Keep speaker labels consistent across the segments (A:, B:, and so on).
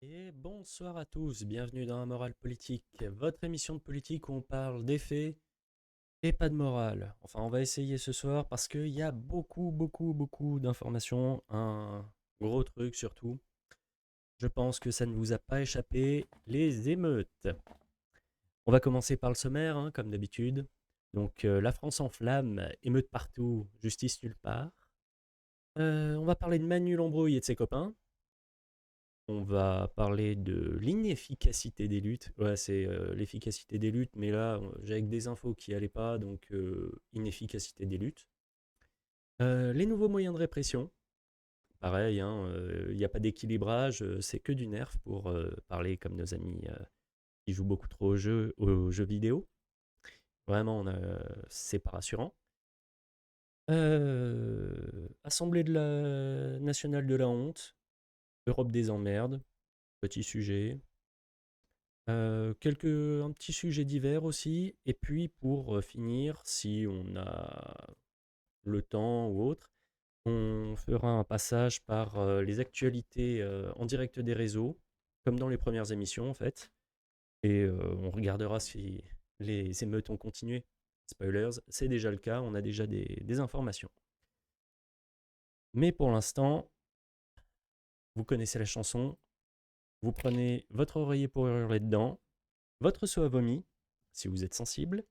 A: Et bonsoir à tous, bienvenue dans la morale politique, votre émission de politique où on parle des faits et pas de morale. Enfin, on va essayer ce soir parce qu'il y a beaucoup d'informations, un gros truc surtout. Je pense que ça ne vous a pas échappé, les émeutes. On va commencer par le sommaire, hein, comme d'habitude. Donc, la France en flammes, émeutes partout, justice nulle part. On va parler de Manu Lambrouille et de ses copains. On va parler de l'inefficacité des luttes. Ouais, c'est l'efficacité des luttes, mais là, j'avais que des infos qui allaient pas, donc inefficacité des luttes. Les nouveaux moyens de répression. Pareil, hein, il n'y a pas d'équilibrage, c'est que du nerf pour parler comme nos amis qui jouent beaucoup trop aux jeux vidéo. Vraiment, c'est pas rassurant. Assemblée nationale de la honte. Europe des emmerdes. Petit sujet. Un petit sujet divers aussi. Et puis pour finir, si on a le temps ou autre, on fera un passage par les actualités en direct des réseaux, comme dans les premières émissions en fait. Et on regardera si les émeutes ont continué. Spoilers, c'est déjà le cas, on a déjà des informations. Mais pour l'instant, vous connaissez la chanson, vous prenez votre oreiller pour hurler dedans, votre seau à vomi, si vous êtes sensible,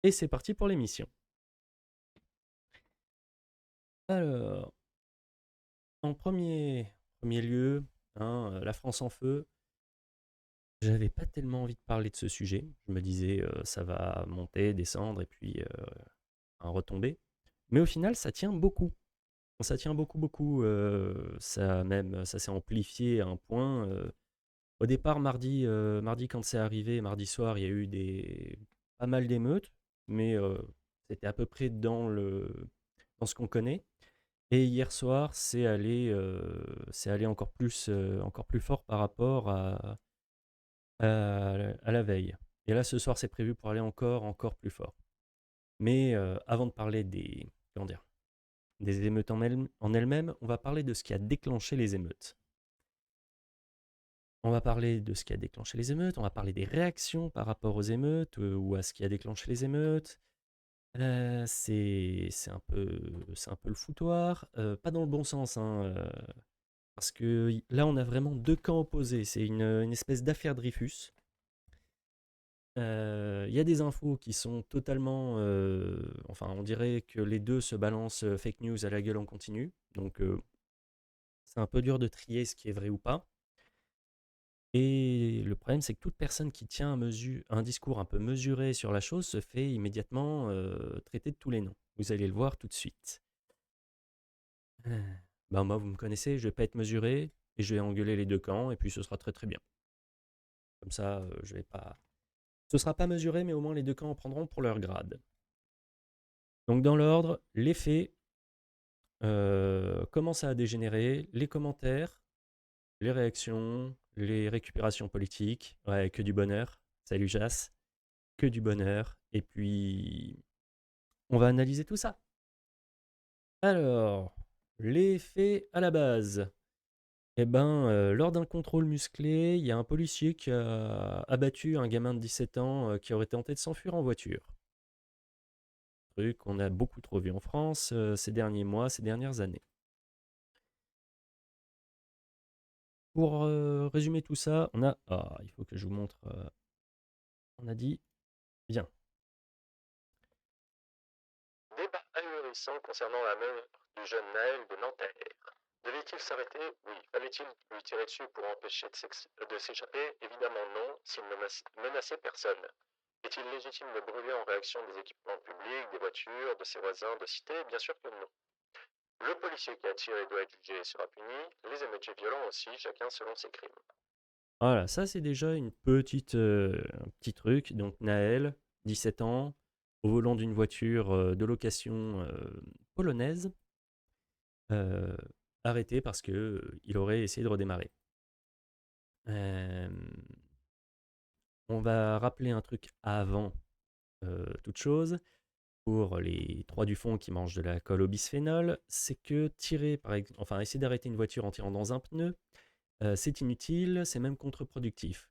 A: et c'est parti pour l'émission. Alors, en premier lieu, hein, la France en feu. J'avais pas tellement envie de parler de ce sujet. Je me disais, ça va monter, descendre et puis un retomber. Mais au final, ça tient beaucoup. Ça tient beaucoup. Ça s'est amplifié à un point. Au départ, mardi quand c'est arrivé, mardi soir, il y a eu pas mal d'émeutes, mais c'était à peu près dans ce qu'on connaît. Et hier soir, c'est allé encore plus fort par rapport à la veille. Et là, ce soir, c'est prévu pour aller encore plus fort. Mais avant de parler comment dire, des émeutes en elles-mêmes, on va parler de ce qui a déclenché les émeutes. On va parler de ce qui a déclenché les émeutes, on va parler des réactions par rapport aux émeutes ou à ce qui a déclenché les émeutes. C'est un peu le foutoir, pas dans le bon sens, hein, parce que là on a vraiment deux camps opposés, c'est une espèce d'affaire Dreyfus. Il y a des infos qui sont totalement, enfin on dirait que les deux se balancent fake news à la gueule en continu, donc c'est un peu dur de trier ce qui est vrai ou pas. Et le problème, c'est que toute personne qui tient un discours un peu mesuré sur la chose se fait immédiatement traiter de tous les noms. Vous allez le voir tout de suite. Ben moi, vous me connaissez, je vais pas être mesuré et je vais engueuler les deux camps et puis ce sera très bien. Comme ça, je vais pas. Ce sera pas mesuré, mais au moins les deux camps en prendront pour leur grade. Donc dans l'ordre, les faits, comment ça a dégénéré, les commentaires, les réactions, les récupérations politiques. Ouais, que du bonheur. Salut Jas. Que du bonheur. Et puis, on va analyser tout ça. Alors, les faits à la base. Eh ben, lors d'un contrôle musclé, il y a un policier qui a abattu un gamin de 17 ans qui aurait tenté de s'enfuir en voiture. Truc qu'on a beaucoup trop vu en France ces derniers mois, ces dernières années. Pour résumer tout ça, on a... Ah, il faut que je vous montre... on a dit... Bien. Débat ahurissant concernant la mort du jeune Naël de Nanterre. Devait-il s'arrêter? Oui. Fallait-il lui tirer dessus pour empêcher de s'échapper? Évidemment non, s'il ne menaçait personne. Est-il légitime de brûler en réaction des équipements publics, des voitures, de ses voisins de cité? Bien sûr que non. Le policier qui a tiré doit être jugé et sera puni, les émeutiers violents aussi, chacun selon ses crimes. Voilà, ça c'est déjà un petit truc. Donc Naël, 17 ans, au volant d'une voiture de location polonaise, euh, arrêté parce que il aurait essayé de redémarrer. Euh, on va rappeler un truc avant toute chose pour les trois du fond qui mangent de la colle au bisphénol, c'est que tirer, enfin essayer d'arrêter une voiture en tirant dans un pneu, c'est inutile, c'est même contre-productif.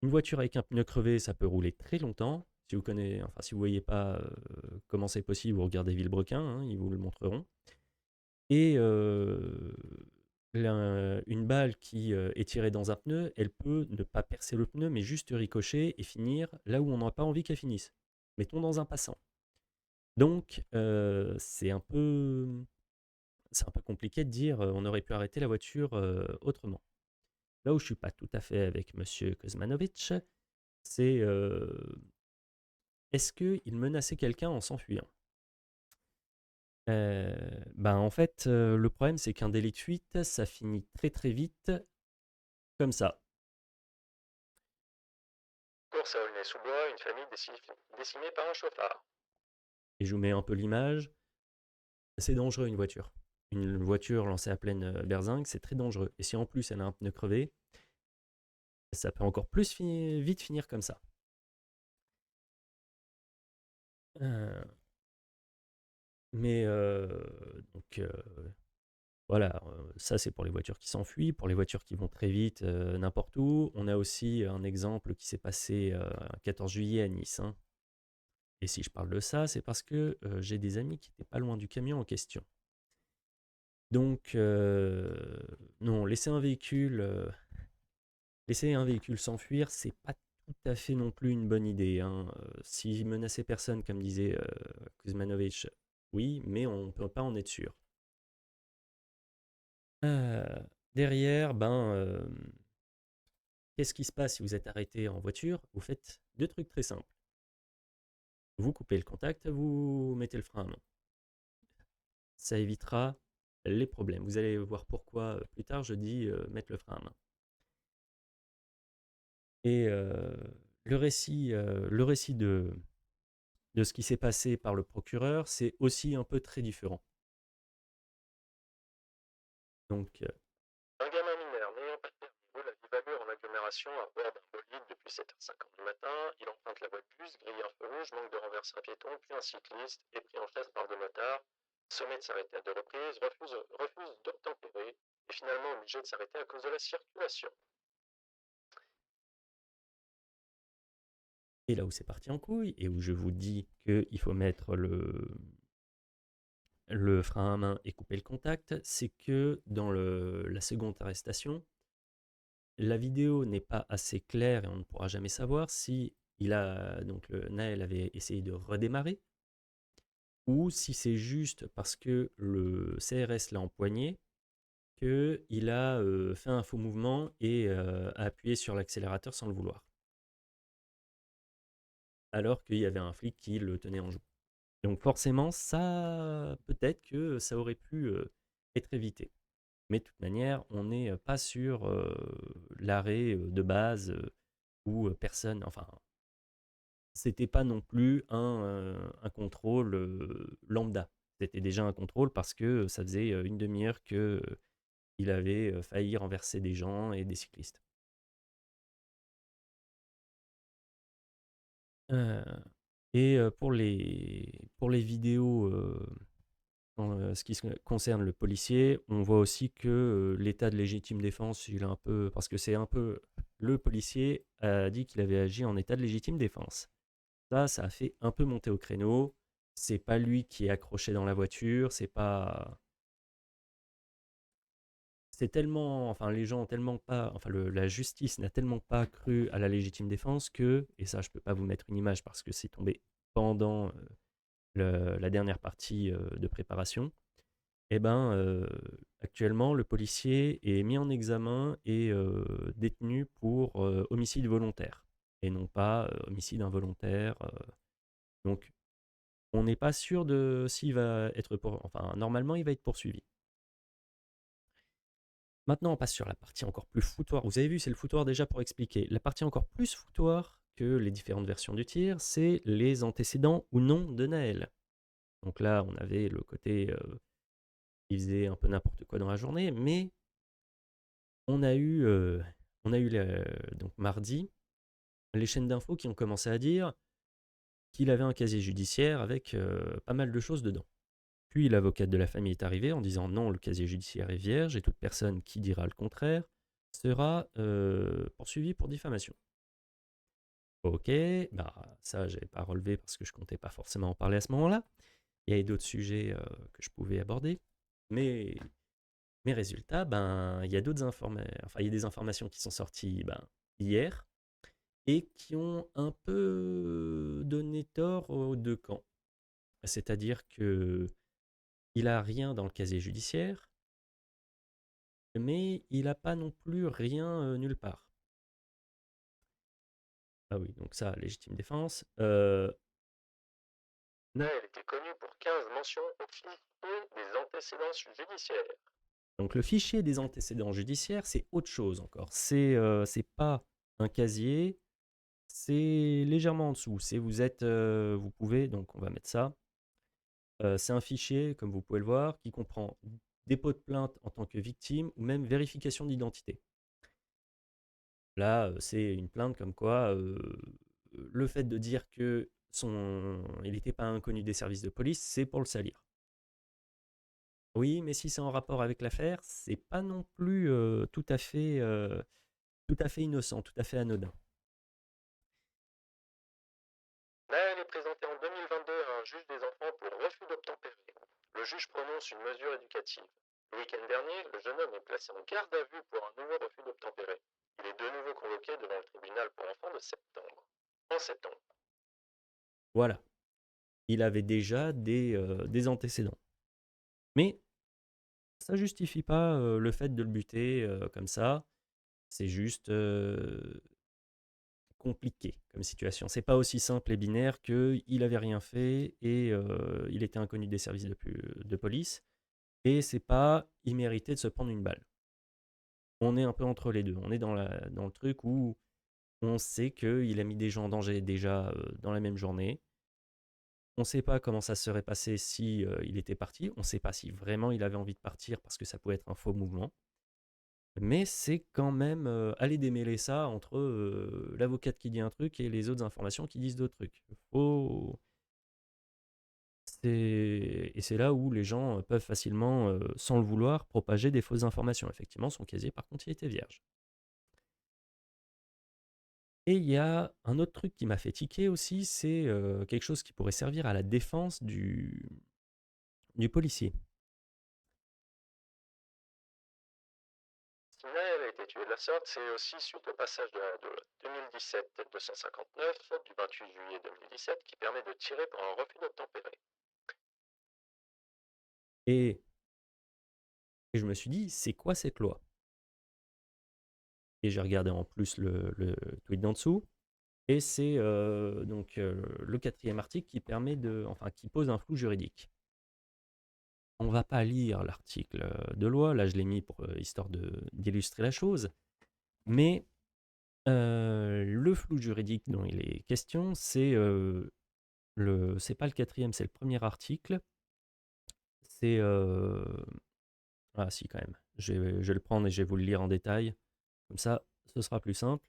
A: Une voiture avec un pneu crevé, ça peut rouler très longtemps. Si vous voyez pas comment c'est possible, vous regardez Villebrequin, hein, ils vous le montreront. Et une balle qui est tirée dans un pneu, elle peut ne pas percer le pneu, mais juste ricocher et finir là où on n'aurait pas envie qu'elle finisse. Mettons dans un passant. Donc, c'est un peu compliqué de dire on aurait pu arrêter la voiture autrement. Là où je suis pas tout à fait avec Monsieur Kuzmanovic, c'est est-ce qu'il menaçait quelqu'un en s'enfuyant? En fait, le problème, c'est qu'un délit de fuite, ça finit très très vite comme ça. Course à Aulnay-sous-Bois, une famille décimée par un chauffard. Et je vous mets un peu l'image. C'est dangereux une voiture. Une voiture lancée à pleine berzingue, c'est très dangereux. Et si en plus elle a un pneu crevé, ça peut encore plus vite finir comme ça. Euh, mais donc voilà, ça c'est pour les voitures qui s'enfuient, pour les voitures qui vont très vite n'importe où. On a aussi un exemple qui s'est passé le 14 juillet à Nice, hein. Et si je parle de ça, c'est parce que j'ai des amis qui étaient pas loin du camion en question. Donc, non, laisser un véhicule s'enfuir, c'est pas tout à fait non plus une bonne idée, hein. S'il menaçait personne, comme disait Kuzmanovic, oui, mais on ne peut pas en être sûr. Euh, Derrière, qu'est-ce qui se passe si vous êtes arrêté en voiture? Vous faites deux trucs très simples. Vous coupez le contact, vous mettez le frein à main. Ça évitera les problèmes. Vous allez voir pourquoi plus tard je dis mettre le frein à main. Et le récit de ce qui s'est passé par le procureur, c'est aussi un peu très différent. Donc, un gamin mineur n'ayant pas de permis roule à vive allure en agglomération à bord d'un bolide depuis 7h50 du matin. Il emprunte la voie de bus, grille un feu rouge, manque de renverser un piéton, puis un cycliste, est pris en chasse par deux motards, sommet de s'arrêter à deux reprises, refuse d'obtempérer, et finalement obligé de s'arrêter à cause de la circulation. Et là où c'est parti en couille, et où je vous dis qu'il faut mettre le frein à main et couper le contact, c'est que dans la seconde arrestation, la vidéo n'est pas assez claire et on ne pourra jamais savoir si Naël avait essayé de redémarrer ou si c'est juste parce que le CRS l'a empoigné qu'il a fait un faux mouvement et a appuyé sur l'accélérateur sans le vouloir. Alors qu'il y avait un flic qui le tenait en joue. Donc forcément, ça, peut-être que ça aurait pu être évité. Mais de toute manière, on n'est pas sur l'arrêt de base où personne, enfin, c'était pas non plus un contrôle lambda. C'était déjà un contrôle parce que ça faisait une demi-heure qu'il avait failli renverser des gens et des cyclistes. Euh, et pour les vidéos, ce qui concerne le policier, on voit aussi que l'état de légitime défense, il est un peu, parce que c'est un peu, le policier a dit qu'il avait agi en état de légitime défense. Ça a fait un peu monter au créneau. C'est pas lui qui est accroché dans la voiture, c'est pas. C'est tellement. Enfin, les gens ont tellement pas. Enfin, la justice n'a tellement pas cru à la légitime défense que. Et ça, je peux pas vous mettre une image parce que c'est tombé pendant la dernière partie de préparation. Eh ben, actuellement, le policier est mis en examen et détenu pour homicide volontaire et non pas homicide involontaire. Donc, on n'est pas sûr de s'il va être enfin, normalement, il va être poursuivi. Maintenant, on passe sur la partie encore plus foutoir. Vous avez vu, c'est le foutoir déjà pour expliquer. La partie encore plus foutoir que les différentes versions du tir, c'est les antécédents ou non de Naël. Donc là, on avait le côté il faisait un peu n'importe quoi dans la journée, mais on a eu, donc mardi les chaînes d'infos qui ont commencé à dire qu'il avait un casier judiciaire avec pas mal de choses dedans. Puis l'avocate de la famille est arrivée en disant non, le casier judiciaire est vierge et toute personne qui dira le contraire sera poursuivi pour diffamation. Ok, bah ça j'avais pas relevé parce que je comptais pas forcément en parler à ce moment-là. Il y avait d'autres sujets que je pouvais aborder, mais mes résultats, ben il y a d'autres informations, enfin il y a des informations qui sont sorties ben, hier et qui ont un peu donné tort aux deux camps. C'est-à-dire que il a rien dans le casier judiciaire, mais il n'a pas non plus rien nulle part. Ah oui, donc ça, légitime défense. Naël était connu pour 15 mentions au fichier des antécédents judiciaires. Donc le fichier des antécédents judiciaires, c'est autre chose encore. C'est pas un casier, c'est légèrement en dessous. C'est vous êtes, vous pouvez, donc on va mettre ça. C'est un fichier, comme vous pouvez le voir, qui comprend dépôt de plainte en tant que victime ou même vérification d'identité. Là, c'est une plainte comme quoi le fait de dire que il n'était pas inconnu des services de police, c'est pour le salir. Oui, mais si c'est en rapport avec l'affaire, c'est pas non plus tout à fait innocent, tout à fait anodin. Naël est présenté en 2022 à un juge des enfants pour refus d'obtempérer. Le juge prononce une mesure éducative. Le week-end dernier, le jeune homme est placé en garde à vue pour un nouveau refus d'obtempérer. Il est de nouveau convoqué devant le tribunal pour enfants de septembre. En septembre. Voilà. Il avait déjà des antécédents. Mais ça justifie pas le fait de le buter comme ça. C'est juste compliqué comme situation. C'est pas aussi simple et binaire qu'il avait rien fait et il était inconnu des services de police. Et c'est pas il méritait de se prendre une balle. On est un peu entre les deux. On est dans le truc où on sait qu'il a mis des gens en danger déjà dans la même journée. On ne sait pas comment ça serait passé si il était parti. On ne sait pas si vraiment il avait envie de partir parce que ça pouvait être un faux mouvement. Mais c'est quand même aller démêler ça entre l'avocate qui dit un truc et les autres informations qui disent d'autres trucs. Et c'est là où les gens peuvent facilement, sans le vouloir, propager des fausses informations. Effectivement, son casier, par contre, il était vierge. Et il y a un autre truc qui m'a fait tiquer aussi, c'est quelque chose qui pourrait servir à la défense du policier. Si Naël a été tué de la sorte, c'est aussi suite au passage de la loi 2017-259 du 28 juillet 2017 qui permet de tirer pour un refus d'obtempérer. Et je me suis dit, c'est quoi cette loi? Et j'ai regardé en plus le tweet d'en dessous. Et c'est donc le 4e article qui permet qui pose un flou juridique. On va pas lire l'article de loi, là je l'ai mis pour histoire d'illustrer la chose, mais le flou juridique dont il est question, c'est pas le 4e, c'est le premier article. C'est ah si quand même, je vais le prendre et je vais vous le lire en détail, comme ça ce sera plus simple.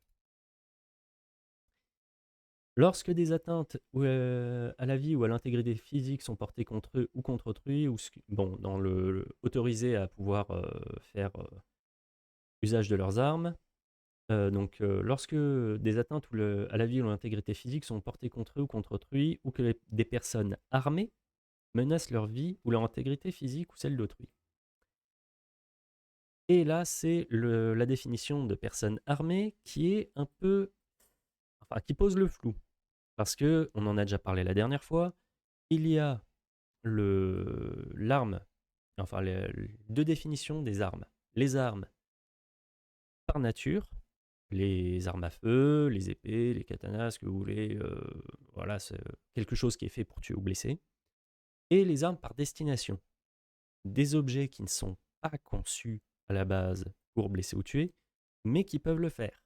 A: Lorsque des atteintes à la vie ou à l'intégrité physique sont portées contre eux ou contre autrui, ou dans autorisés à pouvoir faire usage de leurs armes, lorsque des atteintes à la vie ou à l'intégrité physique sont portées contre eux ou contre autrui, ou que des personnes armées menacent leur vie ou leur intégrité physique ou celle d'autrui. Et là, c'est la définition de personne armée qui est un peu, qui pose le flou. Parce que, on en a déjà parlé la dernière fois, il y a l'arme, deux définitions des armes. Les armes par nature, les armes à feu, les épées, les katanas, ce que vous voulez, voilà, c'est quelque chose qui est fait pour tuer ou blesser. Et les armes par destination, des objets qui ne sont pas conçus à la base pour blesser ou tuer, mais qui peuvent le faire.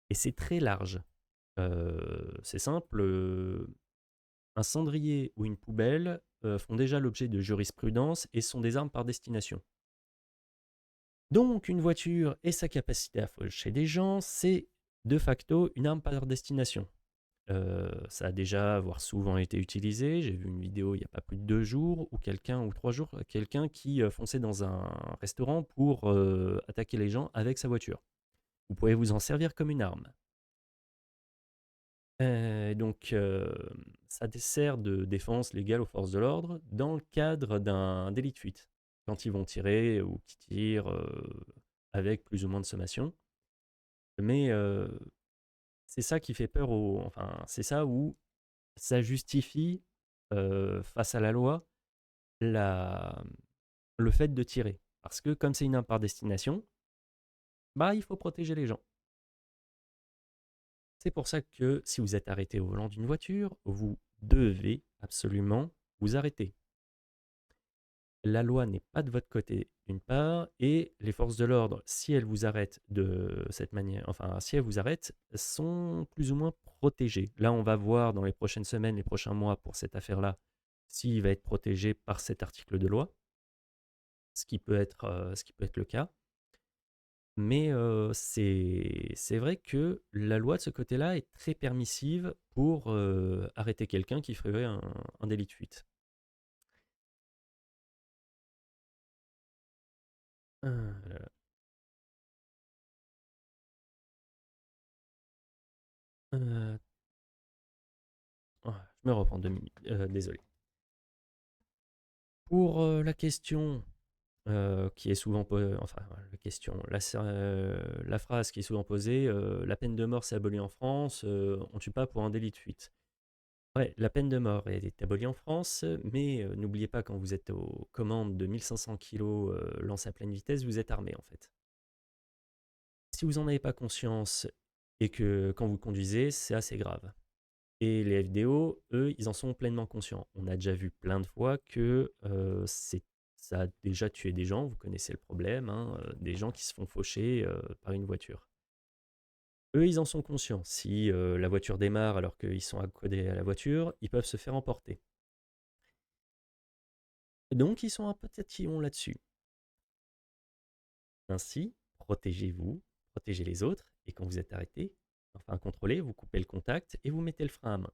A: Et c'est très large. C'est simple, un cendrier ou une poubelle font déjà l'objet de jurisprudence et sont des armes par destination. Donc une voiture et sa capacité à faucher des gens, c'est de facto une arme par destination. Ça a déjà, voire souvent été utilisé. J'ai vu une vidéo il n'y a pas plus de 2 jours, ou 3 jours, quelqu'un qui fonçait dans un restaurant pour attaquer les gens avec sa voiture. Vous pouvez vous en servir comme une arme. Donc, ça sert de défense légale aux forces de l'ordre dans le cadre d'un délit de fuite. Quand ils vont tirer ou qui tirent avec plus ou moins de sommation. Mais c'est ça qui fait peur enfin, c'est ça où ça justifie, face à la loi, la le fait de tirer. Parce que comme c'est une arme par destination, bah, il faut protéger les gens. C'est pour ça que si vous êtes arrêté au volant d'une voiture, vous devez absolument vous arrêter. La loi n'est pas de votre côté, d'une part, et les forces de l'ordre, si elles vous arrêtent de cette manière, enfin, si elles vous arrêtent, sont plus ou moins protégées. Là, on va voir dans les prochaines semaines, les prochains mois pour cette affaire-là, s'il va être protégé par cet article de loi, ce qui peut être le cas. Mais c'est vrai que la loi de ce côté-là est très permissive pour arrêter quelqu'un qui ferait un délit de fuite. Là là. Euh, je me reprends 2 minutes. Désolé. Pour la question qui est souvent posée, enfin la question, la phrase qui est souvent posée, la peine de mort s'est abolie en France, on tue pas pour un délit de fuite. Ouais, la peine de mort est abolie en France, mais n'oubliez pas quand vous êtes aux commandes de 1500 kilos lancés à pleine vitesse, vous êtes armé en fait. Si vous n'en avez pas conscience et que quand vous conduisez, c'est assez grave. Et les FDO, eux, ils en sont pleinement conscients. On a déjà vu plein de fois que ça a déjà tué des gens, vous connaissez le problème, hein, des gens qui se font faucher par une voiture. Eux, ils en sont conscients. Si la voiture démarre alors qu'ils sont accoudés à la voiture, ils peuvent se faire emporter. Donc, ils sont un peu tatillons là-dessus. Ainsi, protégez-vous, protégez les autres, et quand vous êtes arrêté, enfin contrôlé, vous coupez le contact et vous mettez le frein à main.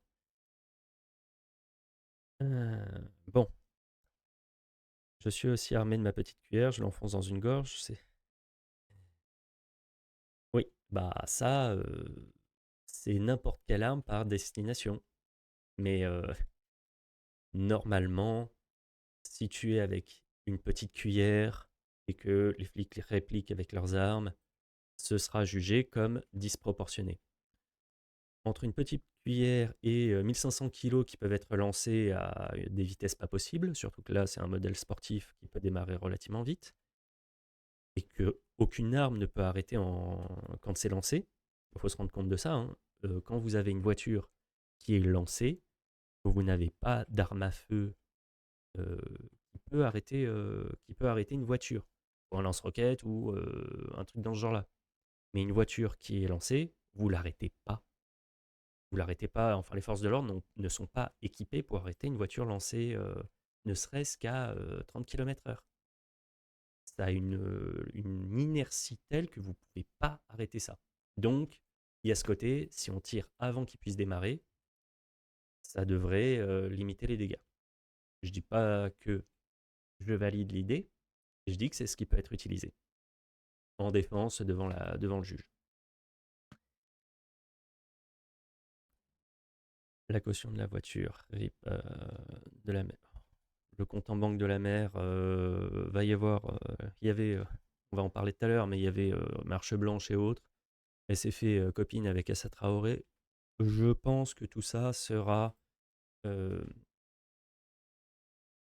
A: Bon, je suis aussi armé de ma petite cuillère, je l'enfonce dans une gorge, c'est... Oui, bah ça, c'est n'importe quelle arme par destination. Mais normalement, si tu es avec une petite cuillère et que les flics les répliquent avec leurs armes, ce sera jugé comme disproportionné. Entre une petite cuillère et 1500 kilos qui peuvent être lancés à des vitesses pas possibles, surtout que là c'est un modèle sportif qui peut démarrer relativement vite, et que aucune arme ne peut arrêter quand c'est lancé. Il faut se rendre compte de ça, hein. Quand vous avez une voiture qui est lancée, vous n'avez pas d'arme à feu euh, qui peut arrêter une voiture, ou un lance-roquette ou un truc dans ce genre-là. Mais une voiture qui est lancée, vous l'arrêtez pas. Vous l'arrêtez pas, enfin les forces de l'ordre ne sont pas équipées pour arrêter une voiture lancée ne serait-ce qu'à 30 km/h. Ça a une inertie telle que vous ne pouvez pas arrêter ça. Donc, il y a ce côté, si on tire avant qu'il puisse démarrer, ça devrait limiter les dégâts. Je dis pas que je valide l'idée, je dis que c'est ce qui peut être utilisé en défense devant le juge. La caution de la voiture, RIP, de la mère. Le compte en banque de la mère, va y avoir, il y avait, on va en parler tout à l'heure, mais il y avait Marche Blanche et autres. Elle s'est fait copine avec Assa Traoré. Je pense que tout ça euh,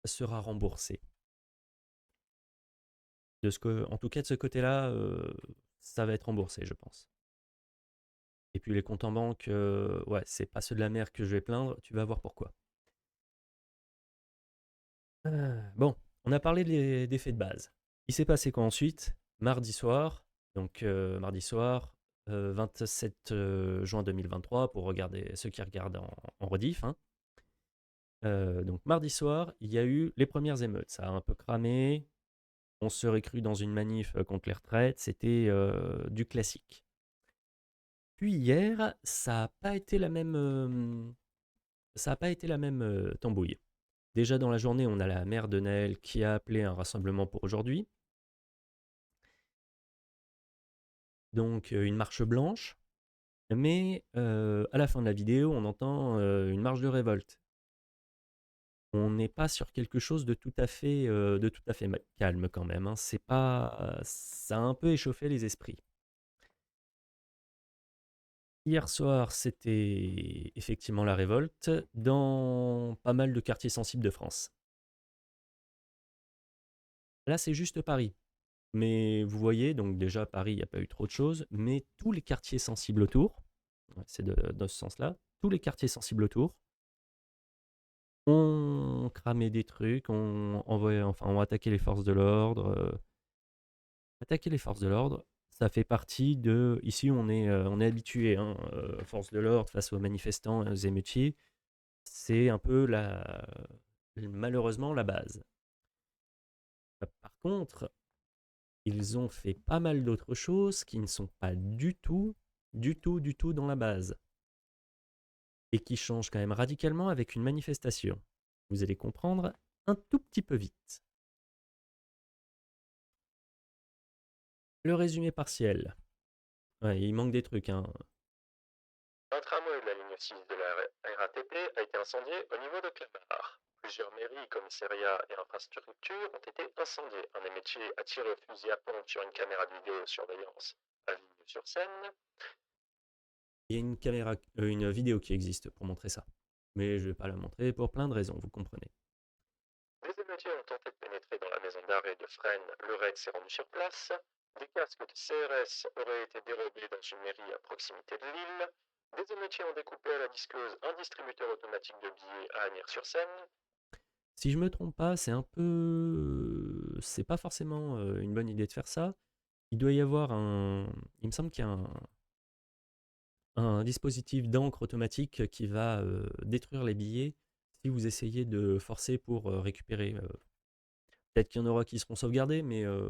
A: sera remboursé. En tout cas, de ce côté-là, ça va être remboursé, je pense. Et puis les comptes en banque, ouais, c'est pas ceux de la mère que je vais plaindre, tu vas voir pourquoi. Bon, on a parlé des faits de base. Il s'est passé quoi ensuite? Mardi soir, donc mardi soir, 27 juin 2023, pour regarder ceux qui regardent en rediff, hein. Donc mardi soir, il y a eu les premières émeutes. Ça a un peu cramé. On se serait cru dans une manif contre les retraites. C'était du classique. Puis hier, ça n'a pas été la même, ça a pas été la même tambouille. Déjà dans la journée, on a la mère de Naël qui a appelé un rassemblement pour aujourd'hui. Donc une marche blanche. Mais à la fin de la vidéo, on entend une marche de révolte. On n'est pas sur quelque chose de tout à fait calme quand même, hein. C'est pas, ça a un peu échauffé les esprits. Hier soir, c'était effectivement la révolte dans pas mal de quartiers sensibles de France. Là, c'est juste Paris. Mais vous voyez, donc déjà, Paris, il n'y a pas eu trop de choses, mais tous les quartiers sensibles autour, ouais, c'est dans ce sens-là, tous les quartiers sensibles autour ont cramé des trucs, ont attaqué les forces de l'ordre. Attaquer les forces de l'ordre, ça fait partie de. Ici, on est habitué, hein, forces de l'ordre face aux manifestants et aux émeutiers. C'est un peu malheureusement la base. Par contre, ils ont fait pas mal d'autres choses qui ne sont pas du tout dans la base. Et qui changent quand même radicalement avec une manifestation. Vous allez comprendre un tout petit peu vite. Le résumé partiel. Ouais, il manque des trucs, hein.
B: Un tramway de la ligne 6 de la RATP a été incendié au niveau de Clamart. Plusieurs mairies, commissariats et infrastructures ont été incendiées. Un émeutier a tiré au fusil à pompe sur une caméra de vidéosurveillance à Vigne-sur-Seine.
A: Il y a une vidéo qui existe pour montrer ça. Mais je ne vais pas la montrer pour plein de raisons, vous comprenez.
B: Des émeutiers ont tenté de pénétrer dans la maison d'arrêt de Fresnes. Le RAID s'est rendu sur place. Des casques de CRS auraient été dérobés dans une mairie à proximité de Lille. Des émeutiers ont découpé à la disqueuse un distributeur automatique de billets à Agnières-sur-Seine.
A: Si je me trompe pas, c'est un peu. C'est pas forcément une bonne idée de faire ça. Il doit y avoir un. Il me semble qu'il y a un dispositif d'encre automatique qui va détruire les billets si vous essayez de forcer pour récupérer. Peut-être qu'il y en aura qui seront sauvegardés, mais à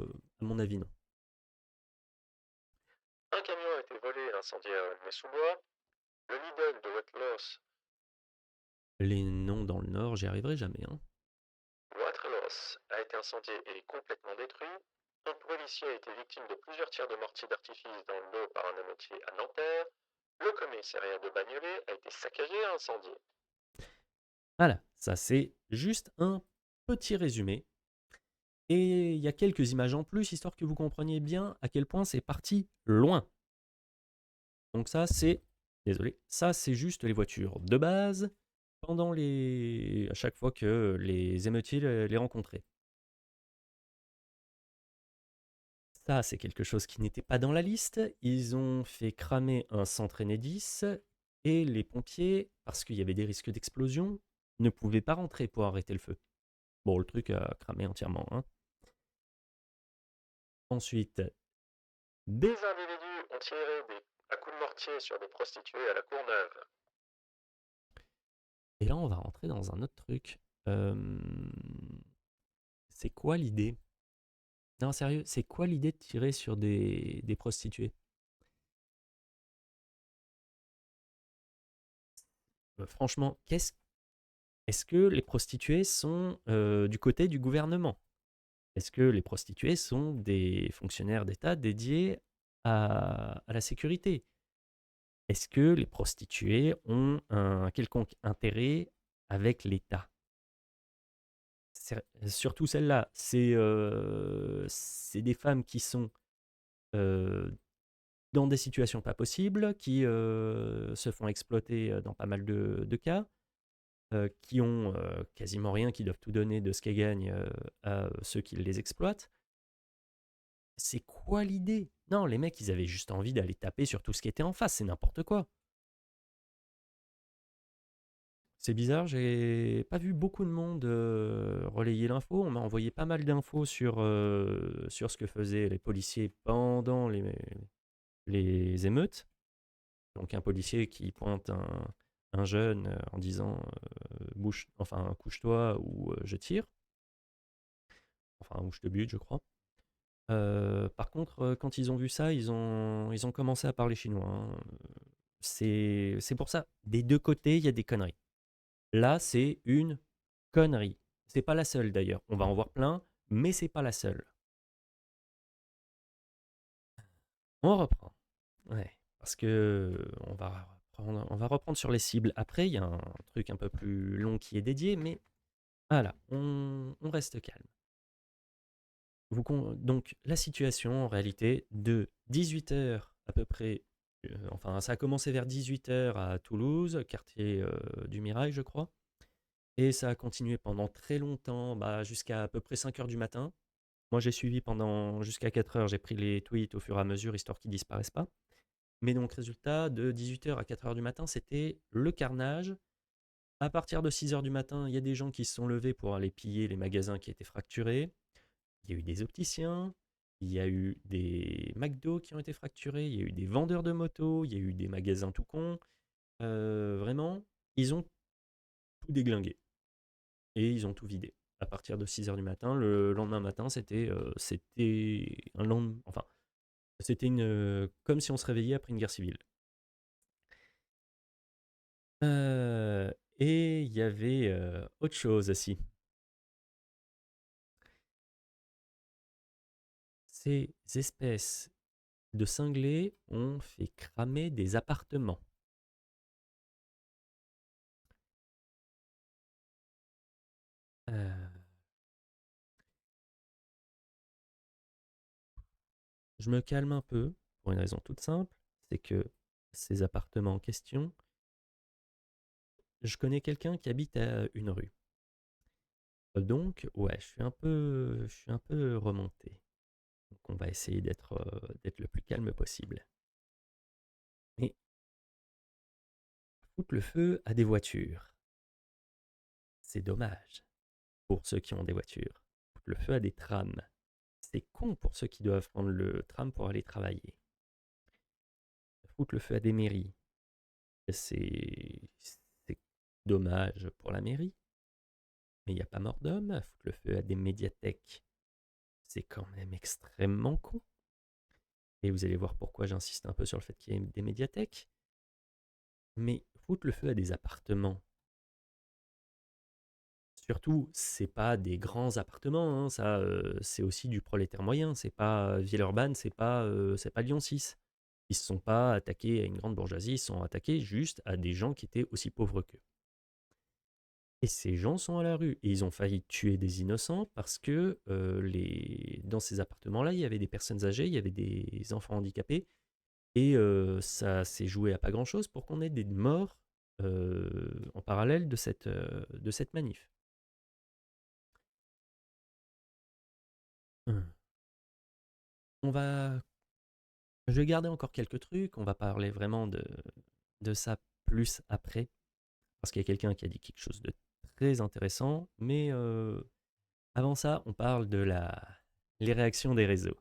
A: mon avis, non.
B: Un camion a été volé et incendié à Aulnay-sous-Bois. Le Lidl de Waterloo
A: Les noms dans le Nord, j'y arriverai jamais, hein.
B: a été incendié et complètement détruit. Un policier a été victime de plusieurs tirs de mortier d'artifice dans le dos par un émeutier à Nanterre. Le commissariat de Bagnolet a été saccagé et incendié.
A: Voilà, ça c'est juste un petit résumé. Et il y a quelques images en plus, histoire que vous compreniez bien à quel point c'est parti loin. Donc ça c'est, désolé, ça c'est juste les voitures de base à chaque fois que les émeutiers les rencontraient. Ça c'est quelque chose qui n'était pas dans la liste. Ils ont fait cramer un centre Enedis et les pompiers, parce qu'il y avait des risques d'explosion, ne pouvaient pas rentrer pour arrêter le feu. Bon, le truc a cramé entièrement, hein. Ensuite,
B: Des individus ont tiré à coups de mortier sur des prostituées à la Courneuve.
A: et là on va rentrer dans un autre truc. C'est quoi l'idée? Non, sérieux, c'est quoi l'idée de tirer sur des prostituées? Franchement, est-ce que les prostituées sont du côté du gouvernement? Est-ce que les prostituées sont des fonctionnaires d'État dédiés à la sécurité? Est-ce que les prostituées ont un quelconque intérêt avec l'État? Surtout celle-là, c'est des femmes qui sont euh, dans des situations pas possibles, qui se font exploiter dans pas mal de cas, qui ont quasiment rien, qui doivent tout donner de ce qu'elles gagnent à ceux qui les exploitent. C'est quoi l'idée? Non, les mecs, ils avaient juste envie d'aller taper sur tout ce qui était en face, c'est n'importe quoi. C'est bizarre, j'ai pas vu beaucoup de monde relayer l'info. On m'a envoyé pas mal d'infos sur ce que faisaient les policiers pendant les émeutes. Donc un policier qui pointe un jeune en disant couche-toi ou je tire. Enfin, ou je te bute, je crois. Par contre, quand ils ont vu ça, ils ont commencé à parler chinois, hein. C'est pour ça, des deux côtés, il y a des conneries. Là, c'est une connerie. C'est pas la seule d'ailleurs. On va en voir plein, mais c'est pas la seule. On reprend. Ouais, parce que on va reprendre sur les cibles. Après, il y a un truc un peu plus long qui est dédié, mais voilà, on reste calme. Donc, la situation, en réalité, de 18h à peu près, enfin, ça a commencé vers 18h à Toulouse, quartier du Mirail, je crois, et ça a continué pendant très longtemps, bah, jusqu'à à peu près 5h du matin. Moi, j'ai suivi pendant jusqu'à 4h, j'ai pris les tweets au fur et à mesure, histoire qu'ils disparaissent pas. Mais donc, résultat, de 18h à 4h du matin, c'était le carnage. À partir de 6h du matin, il y a des gens qui se sont levés pour aller piller les magasins qui étaient fracturés. Il y a eu des opticiens, il y a eu des McDo qui ont été fracturés, il y a eu des vendeurs de motos, il y a eu des magasins tout cons. Vraiment, ils ont tout déglingué et ils ont tout vidé. À partir de 6h du matin, le lendemain matin, c'était un lendemain, enfin, c'était comme si on se réveillait après une guerre civile. Et il y avait autre chose aussi. Ces espèces de cinglés ont fait cramer des appartements. Euh, je me calme un peu pour une raison toute simple, c'est que ces appartements en question, je connais quelqu'un qui habite à une rue. Donc, ouais, je suis un peu remonté. Donc, on va essayer d'être le plus calme possible. Mais foutre le feu à des voitures, c'est dommage pour ceux qui ont des voitures. Foutre le feu à des trams, c'est con pour ceux qui doivent prendre le tram pour aller travailler. Foutre le feu à des mairies, c'est dommage pour la mairie, mais il n'y a pas mort d'homme. Foutre le feu à des médiathèques, c'est quand même extrêmement con. Et vous allez voir pourquoi j'insiste un peu sur le fait qu'il y ait des médiathèques. Mais foutre le feu à des appartements, surtout, c'est pas des grands appartements, hein, ça, c'est aussi du prolétaire moyen. C'est pas Villeurbanne, c'est pas Lyon 6. Ils se sont pas attaqués à une grande bourgeoisie, ils se sont attaqués juste à des gens qui étaient aussi pauvres qu'eux. Et ces gens sont à la rue. Et ils ont failli tuer des innocents parce que dans ces appartements-là, il y avait des personnes âgées, il y avait des enfants handicapés. Et ça s'est joué à pas grand-chose pour qu'on ait des morts en parallèle de cette manif. Hum. On va... Je vais garder encore quelques trucs. On va parler vraiment de ça plus après. Parce qu'il y a quelqu'un qui a dit quelque chose de très intéressant. Mais avant ça, on parle les réactions des réseaux.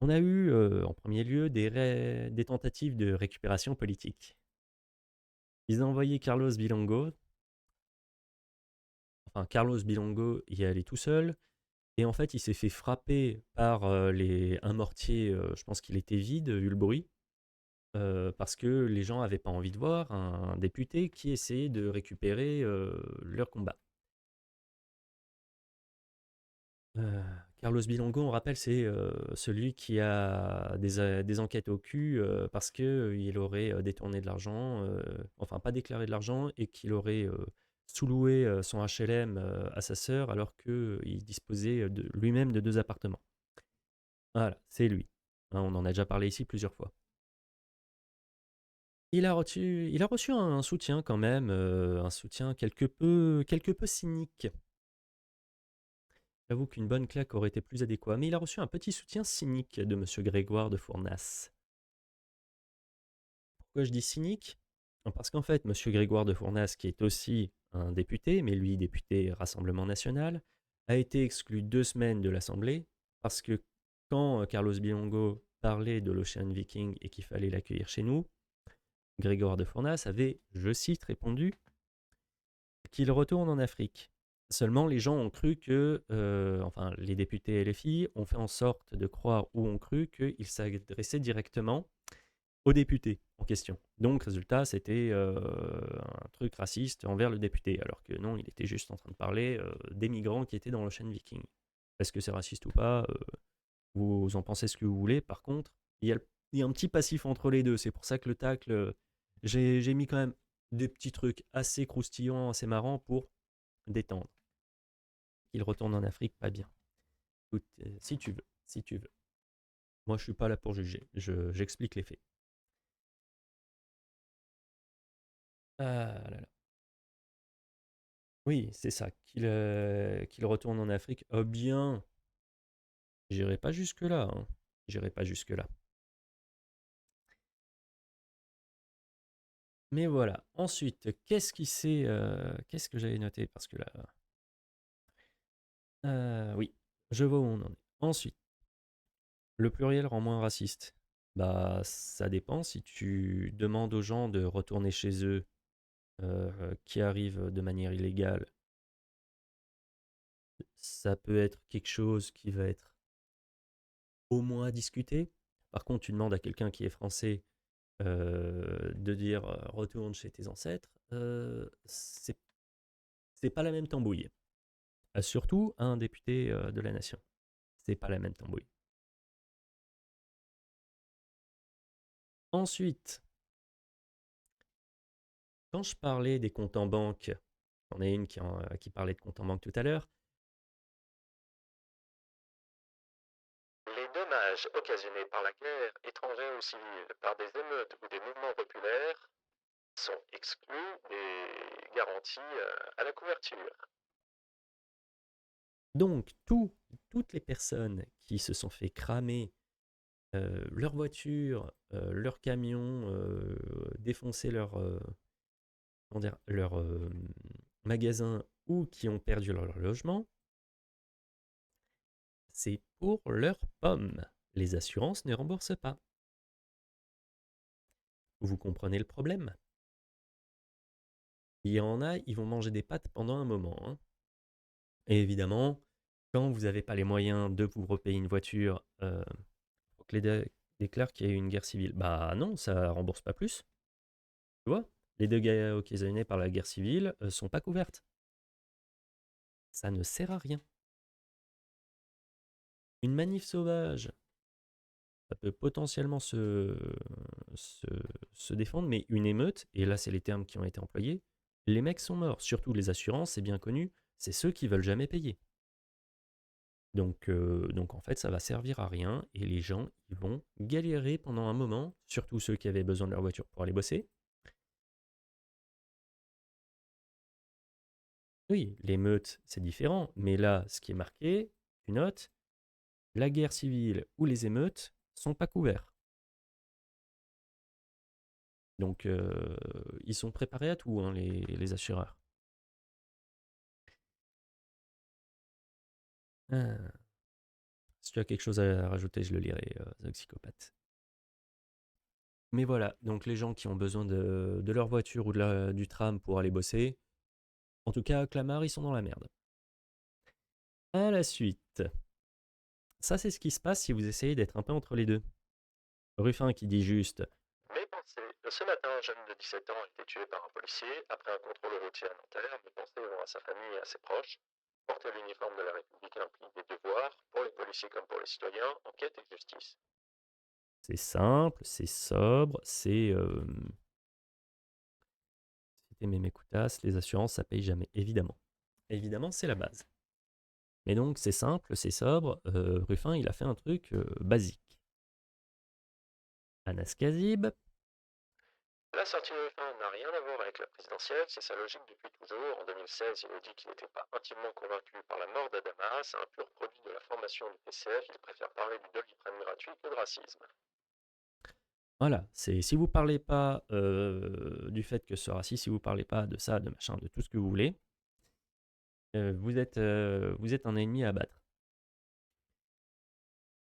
A: On a eu en premier lieu des tentatives de récupération politique. Ils ont envoyé Carlos Bilongo. Enfin, Carlos Bilongo y est allé tout seul. Et en fait, il s'est fait frapper par un mortier, je pense qu'il était vide, vu le bruit, parce que les gens n'avaient pas envie de voir un député qui essayait de récupérer leur combat. Euh, Carlos Bilongo, on rappelle, c'est celui qui a des enquêtes au cul parce qu'il aurait détourné de l'argent, enfin pas déclaré de l'argent, et qu'il aurait sous-loué son HLM à sa sœur alors qu'il disposait lui-même de 2 appartements. Voilà, c'est lui. Hein, on en a déjà parlé ici plusieurs fois. Il a reçu un soutien quand même, un soutien quelque peu cynique. J'avoue qu'une bonne claque aurait été plus adéquat, mais il a reçu un petit soutien cynique de Monsieur Grégoire de Fournas. Pourquoi je dis cynique? Parce qu'en fait, Monsieur Grégoire de Fournas, qui est aussi un député, mais lui député Rassemblement National, a été exclu 2 semaines de l'Assemblée parce que quand Carlos Bilongo parlait de l'Ocean Viking et qu'il fallait l'accueillir chez nous, Grégoire de Fournas avait, je cite, répondu qu'il retourne en Afrique. Seulement, les gens ont cru que, enfin, les députés LFI ont fait en sorte de croire ou ont cru qu'il s'adressait directement aux députés en question. Donc, résultat, c'était un truc raciste envers le député, alors que non, il était juste en train de parler des migrants qui étaient dans l'Ocean Viking. Est-ce que c'est raciste ou pas vous en pensez ce que vous voulez. Par contre, il y a un petit passif entre les deux. C'est pour ça que le tacle, j'ai mis quand même des petits trucs assez croustillants, assez marrants pour détendre. Qu'il retourne en Afrique, pas bien. Écoute, si tu veux, si tu veux. Moi, je suis pas là pour juger. J'explique les faits. Ah là là. Oui, c'est ça. Qu'il retourne en Afrique. Oh bien, j'irai pas jusque-là. Hein. J'irai pas jusque-là. Mais voilà. Ensuite, qu'est-ce que j'avais noté? Parce que là, oui, je vois où on en est. Ensuite, le pluriel rend moins raciste. Bah, ça dépend. Si tu demandes aux gens de retourner chez eux qui arrivent de manière illégale, ça peut être quelque chose qui va être au moins à discuter. Par contre, tu demandes à quelqu'un qui est français de dire retourne chez tes ancêtres, c'est pas la même tambouille. Surtout un député de la nation. C'est pas la même tambouille. Ensuite, quand je parlais des comptes en banque, on a une qui parlait de comptes en banque tout à l'heure.
B: Les dommages occasionnés par la guerre, étrangère ou civile, par des émeutes ou des mouvements populaires, sont exclus des garanties à la couverture.
A: Donc, toutes les personnes qui se sont fait cramer leur voiture, leur camion, défoncer leur magasin ou qui ont perdu leur logement, c'est pour leurs pommes. Les assurances ne remboursent pas. Vous comprenez le problème? Il y en a, ils vont manger des pâtes pendant un moment. Hein. Et évidemment, quand vous n'avez pas les moyens de vous repayer une voiture, faut que déclare qu'il y a eu une guerre civile. Bah non, ça rembourse pas plus. Tu vois? Les dégâts occasionnés par la guerre civile sont pas couvertes. Ça ne sert à rien. Une manif sauvage, ça peut potentiellement se, se défendre, mais une émeute, et là c'est les termes qui ont été employés, les mecs sont morts. Surtout les assurances, c'est bien connu, c'est ceux qui veulent jamais payer. Donc en fait, ça va servir à rien et les gens ils vont galérer pendant un moment, surtout ceux qui avaient besoin de leur voiture pour aller bosser. Oui, l'émeute, c'est différent, mais là, ce qui est marqué, tu notes, la guerre civile ou les émeutes sont pas couverts. Donc ils sont préparés à tout, hein, les assureurs. Ah. Si tu as quelque chose à rajouter, je le lirai, Psychopathe. Mais voilà, donc les gens qui ont besoin de leur voiture ou du tram pour aller bosser, en tout cas, à Clamart, ils sont dans la merde. À la suite. Ça, c'est ce qui se passe si vous essayez d'être un peu entre les deux. Ruffin qui dit juste
B: Mes pensées. Ce matin, un jeune de 17 ans a été tué par un policier après un contrôle routier à Nanterre. Mes pensées vont à sa famille et à ses proches. Porter l'uniforme de la République implique des devoirs, pour les policiers comme pour les citoyens, enquête et justice.
A: c'est simple, c'est sobre, c'est. Si t'aimais mes coutasses, les assurances, ça paye jamais, évidemment. Évidemment, c'est la base. Mais donc, c'est simple, c'est sobre. Ruffin, il a fait un truc basique. Anas Kazib,
B: La sortie de Ruffin n'a rien à voir avec la présidentielle, c'est sa logique depuis toujours. En 2016, il a dit qu'il n'était pas intimement convaincu par la mort d'Adama, c'est un pur produit de la formation du PCF, il préfère parler du Doliprane gratuit que de racisme.
A: voilà, c'est si vous parlez pas du fait que ce raciste, si vous parlez pas de ça, de machin, de tout ce que vous voulez, vous êtes un ennemi à abattre.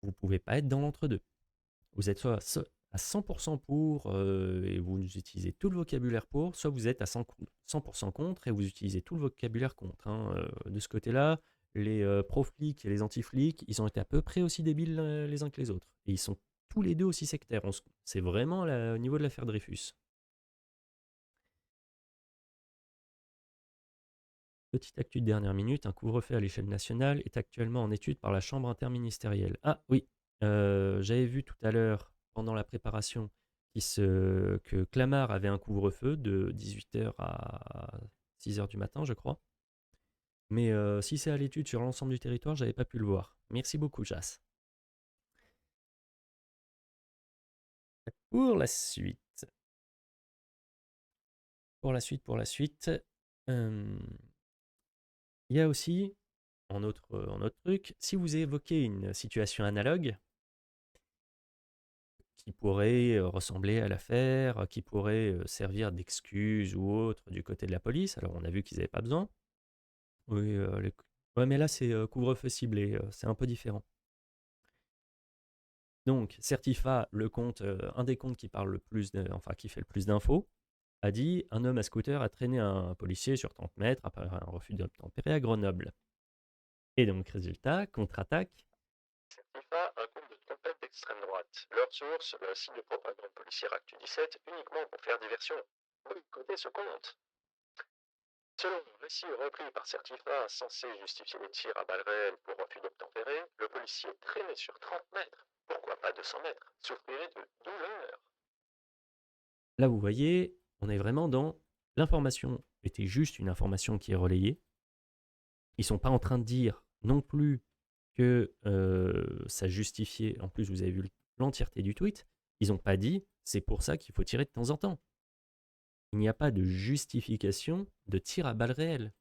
A: Vous pouvez pas être dans l'entre-deux. Vous êtes à 100% pour et vous utilisez tout le vocabulaire pour, soit vous êtes à 100% contre et vous utilisez tout le vocabulaire contre, hein. De ce côté-là, les pro-flics et les anti-flics, ils ont été à peu près aussi débiles les uns que les autres. Et ils sont tous les deux aussi sectaires. C'est vraiment au niveau de l'affaire Dreyfus. Petite actu de dernière minute, un couvre-feu à l'échelle nationale est actuellement en étude par la Chambre interministérielle. Ah oui, j'avais vu tout à l'heure, pendant la préparation, que Clamart avait un couvre-feu de 18h à 6h du matin, je crois. Mais si c'est à l'étude sur l'ensemble du territoire, j'avais pas pu le voir. Merci beaucoup, Jas. Pour la suite. Pour la suite. Il y a aussi, en autre truc, si vous évoquez une situation analogue qui pourrait ressembler à l'affaire, qui pourrait servir d'excuse ou autre du côté de la police, alors on a vu qu'ils n'avaient pas besoin. Oui, ouais, mais là c'est couvre-feu ciblé, c'est un peu différent. Donc, Certifa, le compte, un des comptes qui parle le plus, enfin qui fait le plus d'infos, a dit un homme à scooter a traîné un policier sur 30 mètres après un refus d'obtempérer à Grenoble. Et donc, résultat, contre-attaque.
B: Certifa, un compte de trompette d'extrême droite. Leur source, le site de propagande policière Actu 17, uniquement pour faire diversion. Boycottez ce compte. Selon le récit repris par Certifa, censé justifier les tirs à balles réelles pour refus d'obtempérer, le policier traîné sur 30 mètres, pourquoi pas 200 mètres, souffrirait de douleur.
A: Là, vous voyez, on est vraiment dans l'information était juste une information qui est relayée. Ils sont pas en train de dire non plus que ça justifiait. En plus, vous avez vu l'entièreté du tweet. Ils n'ont pas dit c'est pour ça qu'il faut tirer de temps en temps. Il n'y a pas de justification de tir à balles réelles.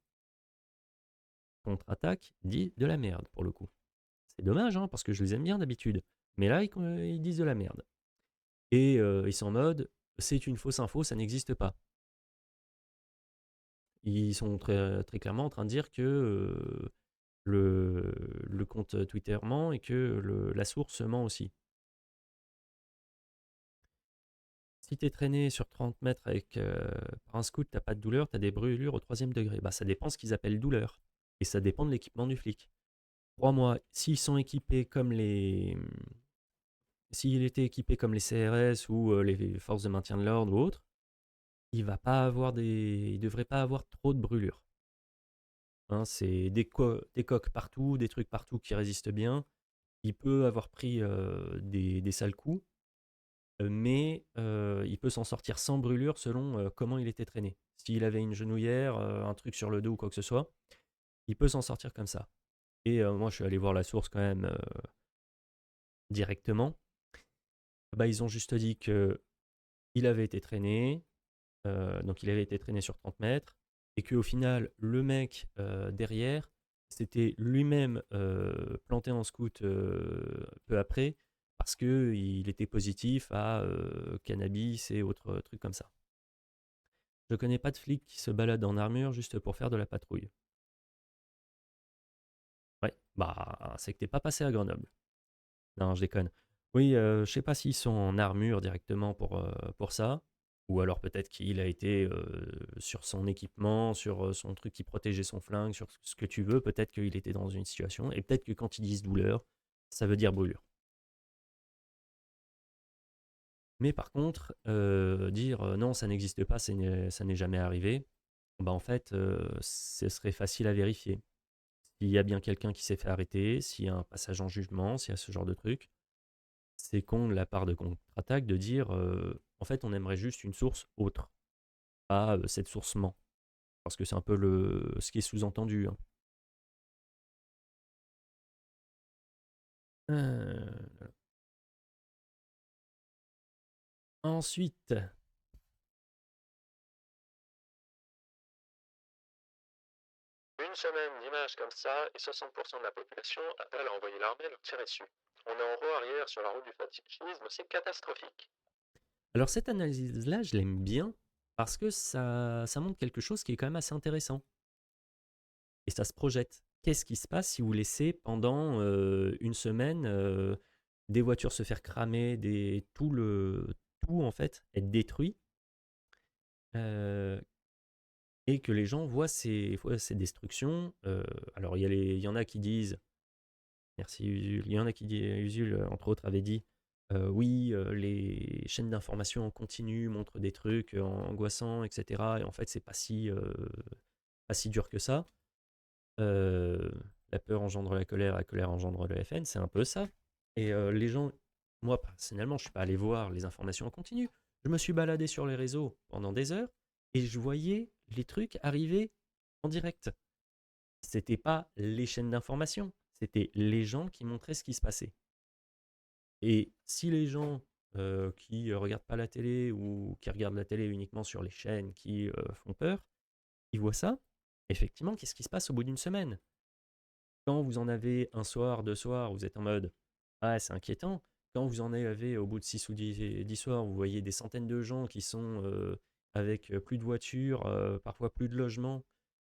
A: Contre-attaque dit de la merde pour le coup. C'est dommage, hein, parce que je les aime bien d'habitude. Mais là, ils disent de la merde. Et ils sont en mode c'est une fausse info, ça n'existe pas. Ils sont très, très clairement en train de dire que le compte Twitter ment et que la source ment aussi. Si t'es traîné sur 30 mètres par un scout, t'as pas de douleur, t'as des brûlures au 3e degré. Bah, ça dépend ce qu'ils appellent douleur. Et ça dépend de l'équipement du flic. Crois-moi, s'ils sont équipés comme les. S'il était équipé comme les CRS ou les forces de maintien de l'ordre ou autres, il devrait pas avoir trop de brûlures. Hein, c'est des coques partout, des trucs partout qui résistent bien. Il peut avoir pris des sales coups, mais il peut s'en sortir sans brûlure selon comment il était traîné. S'il avait une genouillère, un truc sur le dos ou quoi que ce soit, il peut s'en sortir comme ça. Et moi, je suis allé voir la source quand même directement. Bah, ils ont juste dit que il avait été traîné, donc il avait été traîné sur 30 mètres, et qu'au final, le mec derrière s'était lui-même planté en scout peu après, parce qu'il était positif à cannabis et autres trucs comme ça. Je connais pas de flic qui se balade en armure juste pour faire de la patrouille. Ouais, bah c'est que t'es pas passé à Grenoble. Non, je déconne. Oui, je sais pas s'ils sont en armure directement pour ça, ou alors peut-être qu'il a été sur son équipement, sur son truc qui protégeait son flingue, sur ce que tu veux, peut-être qu'il était dans une situation, et peut-être que quand ils disent douleur, ça veut dire brûlure. Mais par contre, dire non, ça n'existe pas, ça n'est jamais arrivé, bah en fait, ce serait facile à vérifier. S'il y a bien quelqu'un qui s'est fait arrêter, s'il y a un passage en jugement, s'il y a ce genre de truc, c'est con de la part de contre-attaque de dire en fait on aimerait juste une source autre, pas cette source ment. Parce que c'est un peu ce qui est sous-entendu, hein. Ensuite,
B: Une semaine d'images comme ça, et 60% de la population appelle à envoyer l'armée leur tirer dessus. On est en roue arrière sur la route du fascisme, c'est catastrophique.
A: alors cette analyse-là, je l'aime bien parce que ça montre quelque chose qui est quand même assez intéressant. Et ça se projette. Qu'est-ce qui se passe si vous laissez pendant une semaine des voitures se faire cramer, tout en fait être détruit, euh, et que les gens voient ces destructions. Alors il y en a qui disent, merci Usul, il y en a qui disent, Usul entre autres avait dit, oui, les chaînes d'information en continu montrent des trucs angoissants, etc. Et en fait, c'est pas si dur que ça. Euh, la peur engendre la colère engendre le FN, c'est un peu ça. Et les gens, moi personnellement, je suis pas allé voir les informations en continu. Je me suis baladé sur les réseaux pendant des heures et je voyais les trucs arriver en direct. C'était pas les chaînes d'information, c'était les gens qui montraient ce qui se passait. Et si les gens qui regardent pas la télé ou qui regardent la télé uniquement sur les chaînes qui font peur, ils voient ça, effectivement, qu'est-ce qui se passe au bout d'une semaine? Quand vous en avez un soir, deux soirs, vous êtes en mode ah, c'est inquiétant. Quand vous en avez au bout de 6 ou 10 soirs, vous voyez des centaines de gens qui sont avec plus de voitures, parfois plus de logements,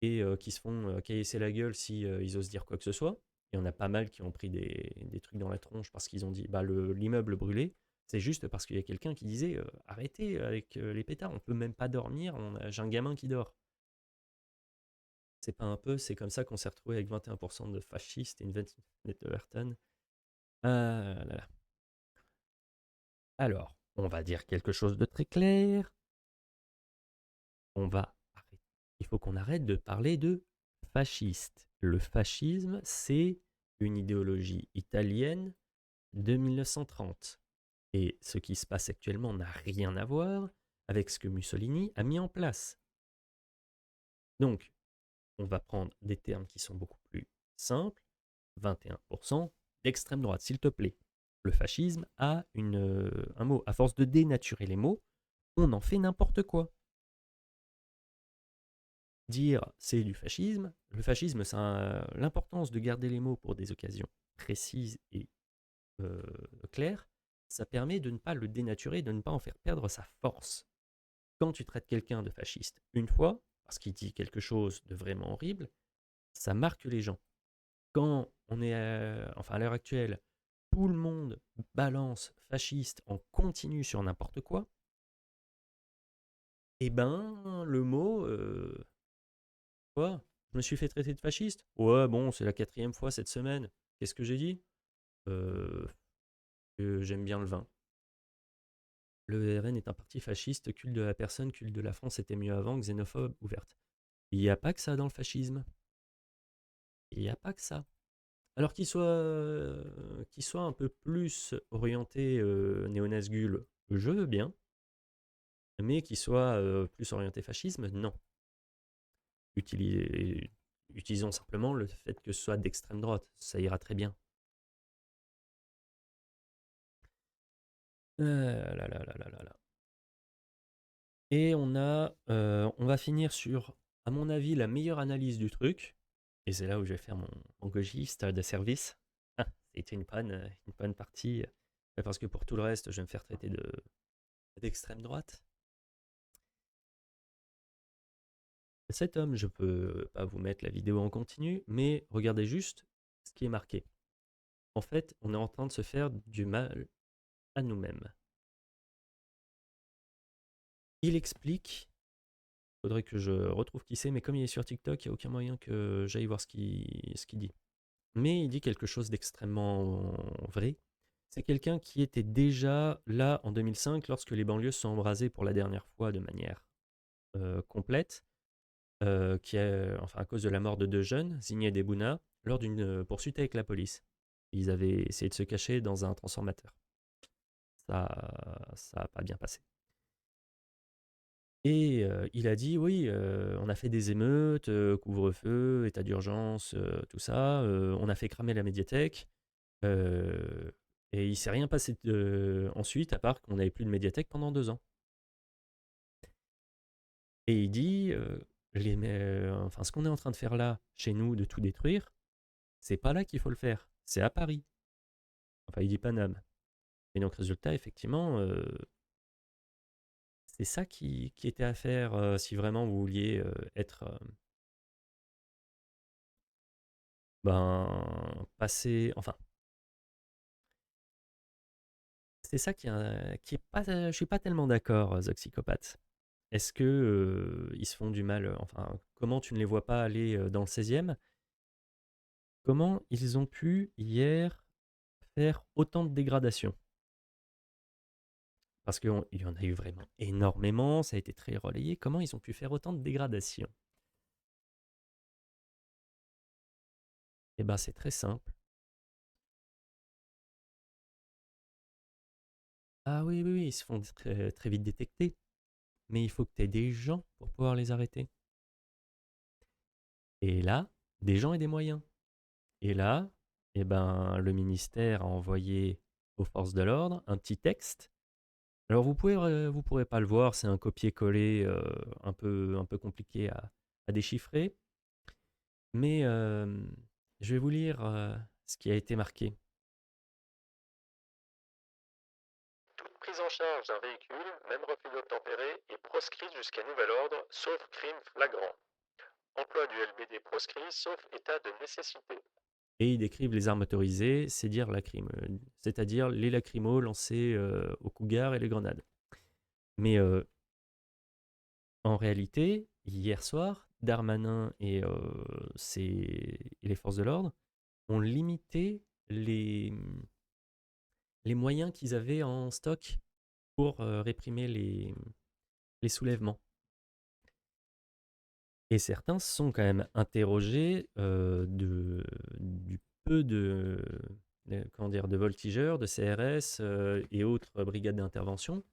A: et qui se font caillasser la gueule si ils osent dire quoi que ce soit. Il y en a pas mal qui ont pris des trucs dans la tronche parce qu'ils ont dit bah, l'immeuble brûlé. C'est juste parce qu'il y a quelqu'un qui disait arrêtez avec les pétards, on peut même pas dormir, j'ai un gamin qui dort. C'est pas un peu, c'est comme ça qu'on s'est retrouvé avec 21% de fascistes et une vingtaine de Ayrton. Ah là là. Alors, on va dire quelque chose de très clair. On va arrêter. Il faut qu'on arrête de parler de fasciste. Le fascisme, c'est une idéologie italienne de 1930. Et ce qui se passe actuellement n'a rien à voir avec ce que Mussolini a mis en place. Donc, on va prendre des termes qui sont beaucoup plus simples. 21% d'extrême droite, s'il te plaît. Le fascisme a un mot. À force de dénaturer les mots, on en fait n'importe quoi. Dire c'est du fascisme, le fascisme, c'est l'importance de garder les mots pour des occasions précises et claires, ça permet de ne pas le dénaturer, de ne pas en faire perdre sa force. Quand tu traites quelqu'un de fasciste une fois, parce qu'il dit quelque chose de vraiment horrible, ça marque les gens. Quand on est à l'heure actuelle, tout le monde balance fasciste en continu sur n'importe quoi, et ben le mot quoi, je me suis fait traiter de fasciste. Ouais, bon, c'est la 4e fois cette semaine. Qu'est-ce que j'ai dit? euh, que j'aime bien le vin. Le RN est un parti fasciste, culte de la personne, culte de la France était mieux avant, xénophobe, ouverte. Il n'y a pas que ça dans le fascisme. Il n'y a pas que ça. Alors qu'il soit un peu plus orienté néo-nazgul, je veux bien, mais qu'il soit plus orienté fascisme, non. Utilisons simplement le fait que ce soit d'extrême droite, ça ira très bien. Là, là, là, là, là, là. Et on va finir sur, à mon avis, la meilleure analyse du truc. Et c'est là où je vais faire mon gauchiste de service. Ah, c'était une bonne partie. Parce que pour tout le reste, je vais me faire traiter d'extrême droite. Cet homme, je peux pas vous mettre la vidéo en continu, mais regardez juste ce qui est marqué. En fait, on est en train de se faire du mal à nous-mêmes. Il explique, faudrait que je retrouve qui c'est, mais comme il est sur TikTok, il n'y a aucun moyen que j'aille voir ce qu'il dit. Mais il dit quelque chose d'extrêmement vrai. C'est quelqu'un qui était déjà là en 2005 lorsque les banlieues se sont embrasées pour la dernière fois de manière complète, enfin à cause de la mort de deux jeunes, Zigné et Bouna, lors d'une poursuite avec la police. Ils avaient essayé de se cacher dans un transformateur. Ça n'a pas bien passé. Et il a dit oui, on a fait des émeutes, couvre-feu, état d'urgence, tout ça. On a fait cramer la médiathèque. Et il s'est rien passé ensuite, à part qu'on n'avait plus de médiathèque pendant 2 ans. Et il dit, enfin, ce qu'on est en train de faire là, chez nous, de tout détruire, c'est pas là qu'il faut le faire, c'est à Paris. Enfin, il dit Paname. Et donc, résultat, effectivement, c'est ça qui était à faire si vraiment vous vouliez être, passer, enfin, c'est ça qui est pas, je suis pas tellement d'accord, Zoxycopathe. Est-ce que ils se font du mal, enfin, comment tu ne les vois pas aller dans le 16e? Comment ils ont pu hier faire autant de dégradation? Parce qu'il y en a eu vraiment énormément, ça a été très relayé. Comment ils ont pu faire autant de dégradation? Eh ben, c'est très simple. Ah oui, oui, oui, ils se font très, très vite détecter. Mais il faut que tu aies des gens pour pouvoir les arrêter. Et là, des gens et des moyens. Et là, eh ben, le ministère a envoyé aux forces de l'ordre un petit texte. Alors vous pourrez pas le voir, c'est un copier-coller un peu compliqué à déchiffrer. Mais je vais vous lire ce qui a été marqué.
B: Toute prise en charge d'un véhicule, même refus d'obtempérer, est proscrite jusqu'à nouvel ordre, sauf crime flagrant. Emploi du LBD proscrit, sauf état de nécessité.
A: Et ils décrivent les armes autorisées, c'est-à-dire les lacrymos lancés aux cougars et les grenades. Mais en réalité, hier soir, Darmanin et les forces de l'ordre ont limité les moyens qu'ils avaient en stock pour réprimer les soulèvements. Et certains se sont quand même interrogés du peu de voltigeurs, de CRS et autres brigades d'intervention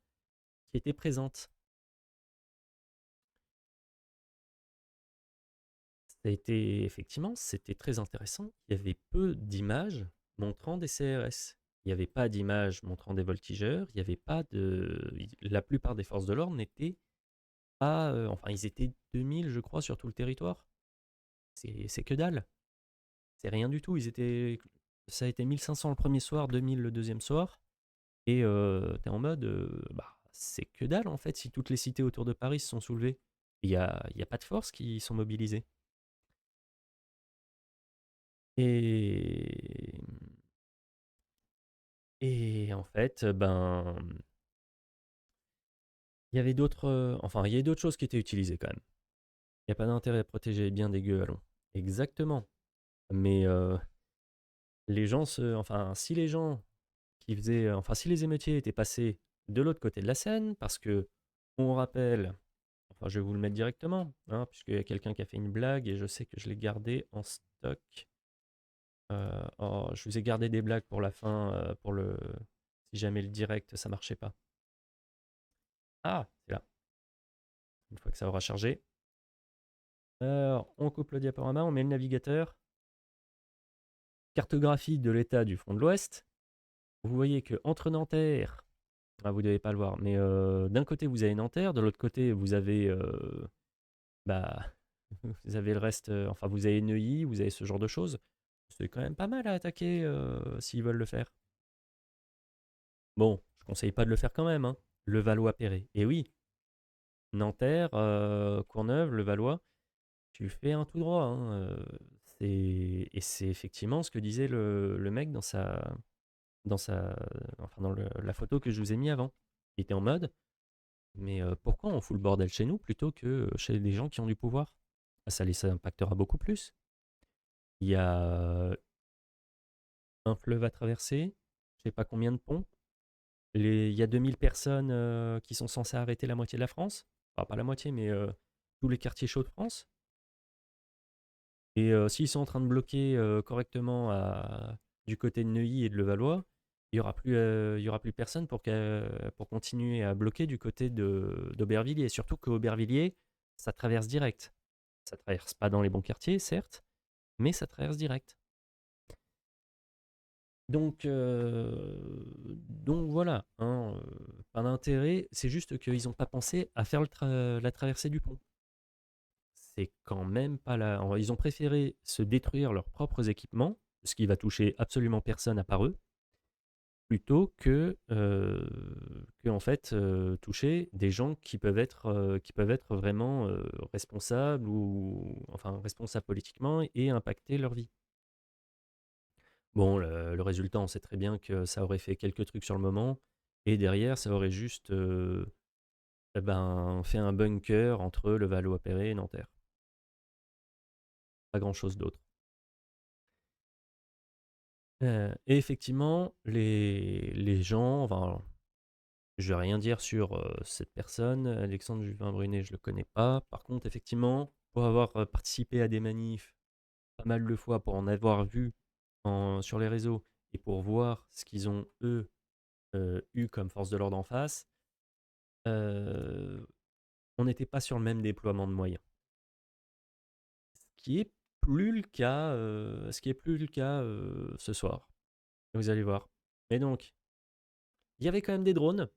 A: qui étaient présentes. Effectivement, c'était très intéressant. Il y avait peu d'images montrant des CRS. Il n'y avait pas d'images montrant des voltigeurs. Il y avait pas de. La plupart des forces de l'ordre n'étaient pas. Enfin, ils étaient 2000, je crois, sur tout le territoire. C'est que dalle. C'est rien du tout. Ça a été 1500 le premier soir, 2000 le deuxième soir. Et t'es en mode. Bah, c'est que dalle, en fait, si toutes les cités autour de Paris se sont soulevées. Il y a pas de forces qui sont mobilisées. Et, et en fait, ben, il y a d'autres choses qui étaient utilisées quand même. Il n'y a pas d'intérêt à protéger les biens des gueux, Exactement. Mais si les gens si les émeutiers étaient passés de l'autre côté de la Seine, parce que, on rappelle, enfin, je vais vous le mettre directement, hein, puisqu'il y a quelqu'un qui a fait une blague et je sais que je l'ai gardé en stock. Je vous ai gardé des blagues pour la fin, si jamais le direct ça marchait pas. Ah, c'est là. Une fois que ça aura chargé. Alors, on coupe le diaporama, on met le navigateur. Cartographie de l'état du front de l'Ouest. Vous voyez que entre Nanterre, vous devez pas le voir, mais d'un côté vous avez Nanterre, de l'autre côté vous avez, bah, vous avez le reste, vous avez Neuilly, vous avez ce genre de choses. C'est quand même pas mal à attaquer s'ils veulent le faire. Bon, je conseille pas de le faire quand même, hein. Levallois-Perret. Et oui, Nanterre, Courneuve, Levallois, tu fais un tout droit, hein. Et c'est effectivement ce que disait le mec dans la photo que je vous ai mis avant. Il était en mode, mais pourquoi on fout le bordel chez nous plutôt que chez des gens qui ont du pouvoir? Ça impactera beaucoup plus. Il y a un fleuve à traverser, je sais pas combien de ponts. Il y a 2000 personnes qui sont censées arrêter la moitié de la France. Enfin, pas la moitié, mais tous les quartiers chauds de France. Et s'ils sont en train de bloquer correctement du côté de Neuilly et de Levallois, il y aura plus personne pour continuer à bloquer du côté d'Aubervilliers. Surtout qu'Aubervilliers, ça traverse direct. Ça traverse pas dans les bons quartiers, certes, mais ça traverse direct. Donc voilà, hein, pas d'intérêt. C'est juste qu'ils n'ont pas pensé à faire la traversée du pont. C'est quand même pas là. Ils ont préféré se détruire leurs propres équipements, ce qui va toucher absolument personne à part eux, plutôt que en fait toucher des gens qui peuvent être vraiment responsables ou enfin responsables politiquement et impacter leur vie. Bon, le résultat, on sait très bien que ça aurait fait quelques trucs sur le moment, Et derrière, ça aurait juste fait un bunker entre Levallois-Perret et Nanterre. Pas grand-chose d'autre. Et effectivement, les gens, enfin, je vais rien dire sur cette personne, Alexandre Juvin-Brunet, je le connais pas. Par contre, effectivement, pour avoir participé à des manifs pas mal de fois, pour en avoir vu sur les réseaux et pour voir ce qu'ils ont, eux, eu comme force de l'ordre en face, euh, on n'était pas sur le même déploiement de moyens. Ce qui est plus le cas, ce soir. Vous allez voir. Mais donc, il y avait quand même des drones.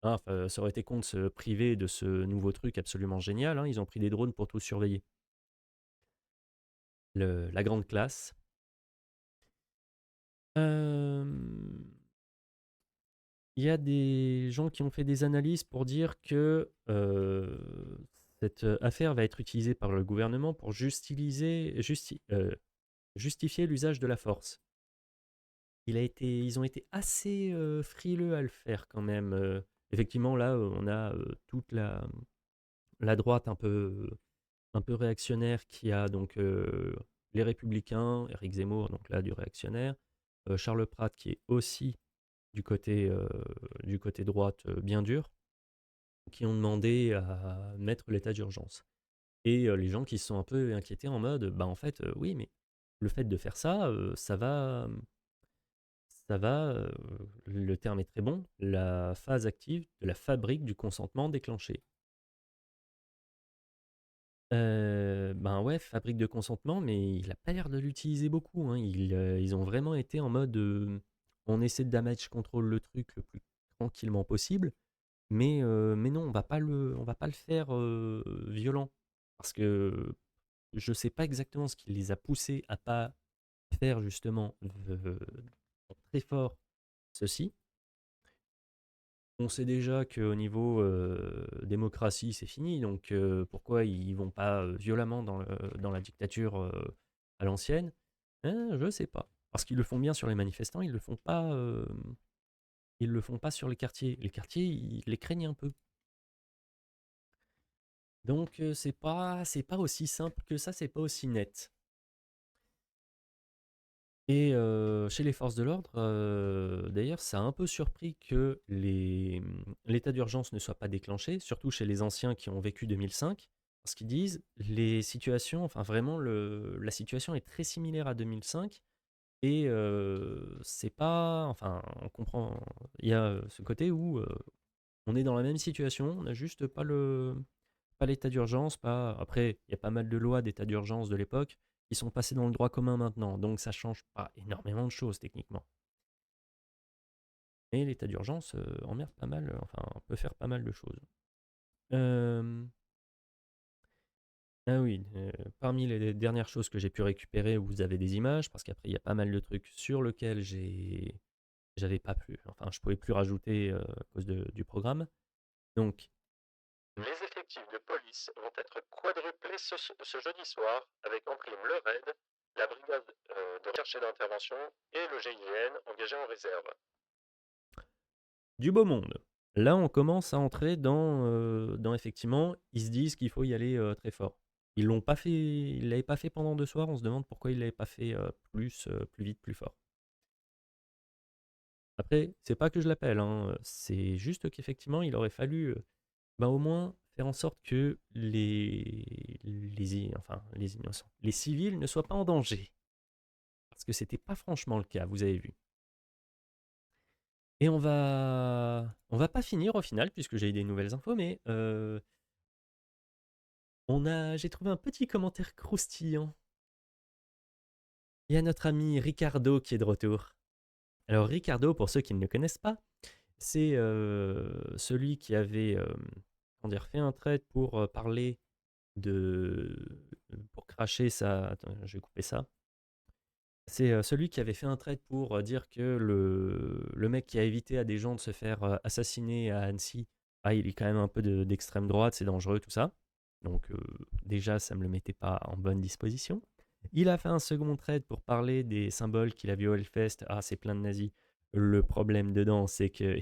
A: Hein, enfin, ça aurait été con de se priver de ce nouveau truc absolument génial. Hein. Ils ont pris des drones pour tout surveiller. La grande classe. Il y a des gens qui ont fait des analyses pour dire que cette affaire va être utilisée par le gouvernement pour justifier l'usage de la force. Ils ont été assez frileux à le faire quand même. Effectivement, là, on a toute la droite un peu réactionnaire qui a donc les Républicains, Éric Zemmour, donc là du réactionnaire, Charles Pratt qui est aussi du côté droite bien dur, qui ont demandé à mettre l'état d'urgence. Et les gens qui se sont un peu inquiétés en mode, bah en fait, oui, mais le fait de faire ça, le terme est très bon, la phase active de la fabrique du consentement déclenché. Ben ouais, fabrique de consentement, mais il a pas l'air de l'utiliser beaucoup. Hein. Ils ont vraiment été en mode, on essaie de damage control le truc le plus tranquillement possible, mais non, on va pas le faire violent, parce que je sais pas exactement ce qui les a poussés à pas faire justement très fort ceci. On sait déjà qu'au niveau démocratie, c'est fini, donc pourquoi ils vont pas violemment dans la dictature à l'ancienne? Je sais pas. Parce qu'ils le font bien sur les manifestants, ils le font pas sur les quartiers. Les quartiers, ils les craignent un peu. Donc c'est pas aussi simple que ça, c'est pas aussi net. Et chez les forces de l'ordre, d'ailleurs, ça a un peu surpris que l'état d'urgence ne soit pas déclenché, surtout chez les anciens qui ont vécu 2005, parce qu'ils disent les situations, enfin vraiment, la situation est très similaire à 2005, et c'est pas, enfin, on comprend, il y a ce côté où on est dans la même situation, on n'a juste pas l'état d'urgence, pas. Après, il y a pas mal de lois d'état d'urgence de l'époque qui sont passées dans le droit commun maintenant, donc ça change pas énormément de choses techniquement. Mais l'état d'urgence emmerde pas mal, enfin, peut faire pas mal de choses. Euh, Ah oui, parmi les dernières choses que j'ai pu récupérer, vous avez des images, parce qu'après il y a pas mal de trucs sur lesquels j'avais pas pu, enfin je pouvais plus rajouter à cause du programme. Donc
B: Les effectifs de police vont être quadruplés ce jeudi soir avec en prime le RAID, la brigade de recherche et d'intervention et le GIGN engagé en réserve.
A: du beau monde. Là, on commence à entrer dans effectivement, ils se disent qu'il faut y aller très fort. Ils l'avaient pas fait pendant 2 soirs. On se demande pourquoi ils l'avaient pas fait plus vite, plus fort. Après, c'est pas que je l'appelle, hein, c'est juste qu'effectivement, il aurait fallu, au moins faire en sorte que les innocents, les civils ne soient pas en danger, parce que c'était pas franchement le cas. Vous avez vu. Et on va pas finir au final, puisque j'ai eu des nouvelles infos, mais j'ai trouvé un petit commentaire croustillant. Il y a notre ami Ricardo qui est de retour. Alors Ricardo, pour ceux qui ne le connaissent pas, c'est celui qui avait fait un thread pour parler pour cracher ça. Attends, je vais couper ça. C'est celui qui avait fait un thread pour dire que le mec qui a évité à des gens de se faire assassiner à Annecy, il est quand même un peu d'extrême droite, c'est dangereux, tout ça. Donc déjà, ça ne me le mettait pas en bonne disposition. Il a fait un second thread pour parler des symboles qu'il a vu au Hellfest. Ah, c'est plein de nazis. Le problème dedans, c'est que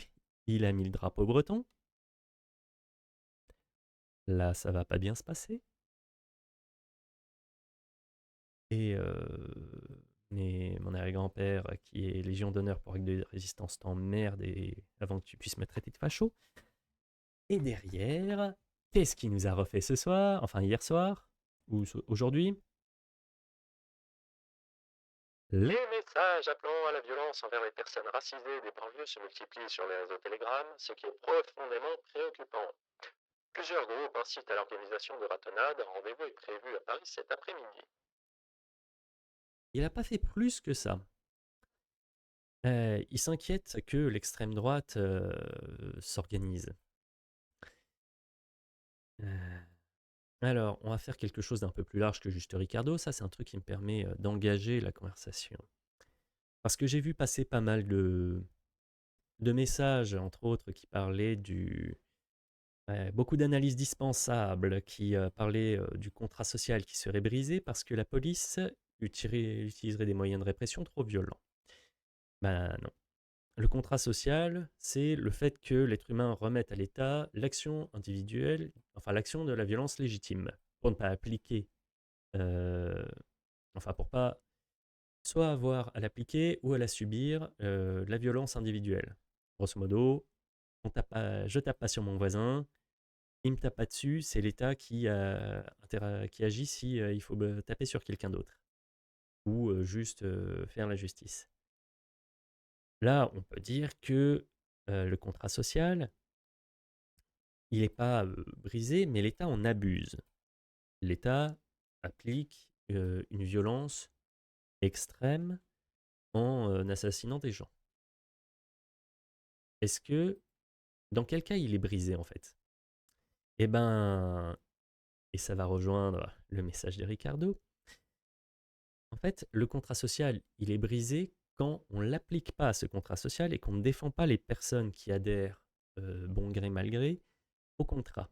A: Il a mis le drapeau breton. Là, ça va pas bien se passer. Et mon arrière-grand-père, qui est Légion d'honneur pour acte de résistance, t'emmerde et avant que tu puisses me traiter de facho. Et derrière, qu'est-ce qui nous a refait ce soir, enfin hier soir, ou aujourd'hui?
B: Les messages appelant à la violence envers les personnes racisées des banlieues se multiplient sur les réseaux Telegram, ce qui est profondément préoccupant. Plusieurs groupes incitent à l'organisation de ratonnades. Un rendez-vous est prévu à Paris cet après-midi.
A: Il n'a pas fait plus que ça. Il s'inquiète que l'extrême droite s'organise. Alors, on va faire quelque chose d'un peu plus large que juste Ricardo. Ça, c'est un truc qui me permet d'engager la conversation. Parce que j'ai vu passer pas mal de messages, entre autres, qui parlaient beaucoup d'analyses dispensables, qui parlaient du contrat social qui serait brisé parce que la police utiliserait des moyens de répression trop violents. Ben non. Le contrat social, c'est le fait que l'être humain remette à l'État l'action individuelle, enfin l'action de la violence légitime, pour ne pas appliquer, enfin pour pas soit avoir à l'appliquer ou à la subir la violence individuelle. Grosso modo, je tape pas sur mon voisin, il me tape pas dessus, c'est l'État qui agit si il faut taper sur quelqu'un d'autre ou juste faire la justice. Là, on peut dire que le contrat social, il n'est pas brisé, mais l'État en abuse. L'État applique une violence extrême en assassinant des gens. Est-ce que, dans quel cas il est brisé en fait? Eh ben, et ça va rejoindre le message de Ricardo, en fait, le contrat social, il est brisé quand on ne l'applique pas à ce contrat social et qu'on ne défend pas les personnes qui adhèrent, bon gré mal gré, au contrat.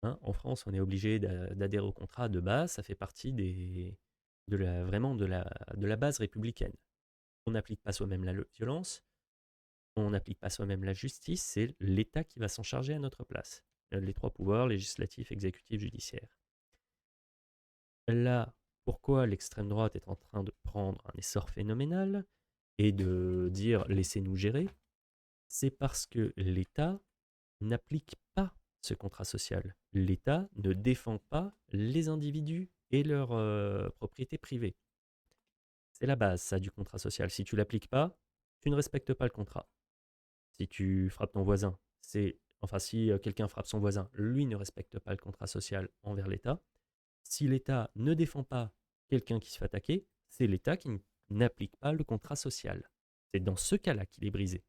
A: Hein, en France, on est obligé d'adhérer au contrat de base, ça fait partie vraiment de la base républicaine. On n'applique pas soi-même la violence, on n'applique pas soi-même la justice, c'est l'État qui va s'en charger à notre place. Les trois pouvoirs, législatif, exécutif, judiciaire. Là, pourquoi l'extrême droite est en train de prendre un essor phénoménal et de dire laissez-nous gérer, c'est parce que l'État n'applique pas ce contrat social. L'État ne défend pas les individus et leurs propriétés privées. C'est la base, ça, du contrat social. Si tu l'appliques pas, tu ne respectes pas le contrat. Si tu frappes ton voisin, si quelqu'un frappe son voisin, lui ne respecte pas le contrat social envers l'État. Si l'État ne défend pas quelqu'un qui se fait attaquer, c'est l'État qui n'applique pas le contrat social. C'est dans ce cas-là qu'il est brisé.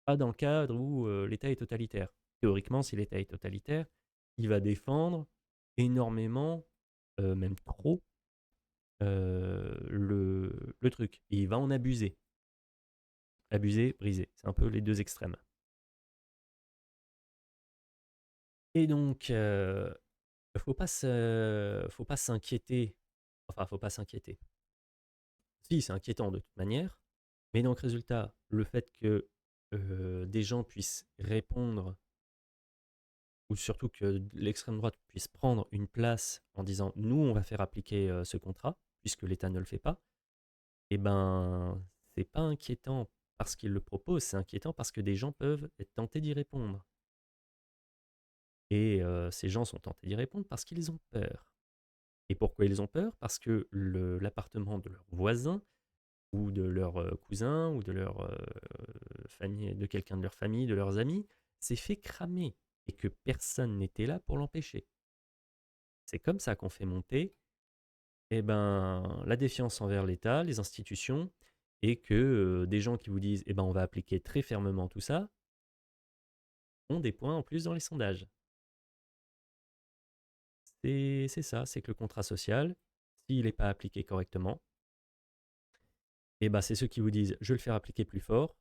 A: Pas dans le cadre où l'État est totalitaire. Théoriquement, si l'État est totalitaire, il va défendre énormément, même trop, le truc. Et il va en abuser. Abuser, briser. C'est un peu les deux extrêmes. Et donc, faut pas s'inquiéter. Enfin, faut pas s'inquiéter. Si, c'est inquiétant de toute manière. Mais donc, résultat, le fait que des gens puissent répondre, ou surtout que l'extrême droite puisse prendre une place en disant nous, on va faire appliquer ce contrat, puisque l'État ne le fait pas, eh ben, c'est pas inquiétant parce qu'il le propose, c'est inquiétant parce que des gens peuvent être tentés d'y répondre. Et ces gens sont tentés d'y répondre parce qu'ils ont peur. Et pourquoi ils ont peur? Parce que l'appartement de leur voisin ou de leur cousin ou de leur famille, de quelqu'un de leur famille, de leurs amis, s'est fait cramer et que personne n'était là pour l'empêcher. C'est comme ça qu'on fait monter la défiance envers l'État, les institutions, et que des gens qui vous disent on va appliquer très fermement tout ça, ont des points en plus dans les sondages. C'est ça, c'est que le contrat social, s'il n'est pas appliqué correctement, c'est ceux qui vous disent je vais le faire appliquer plus fort,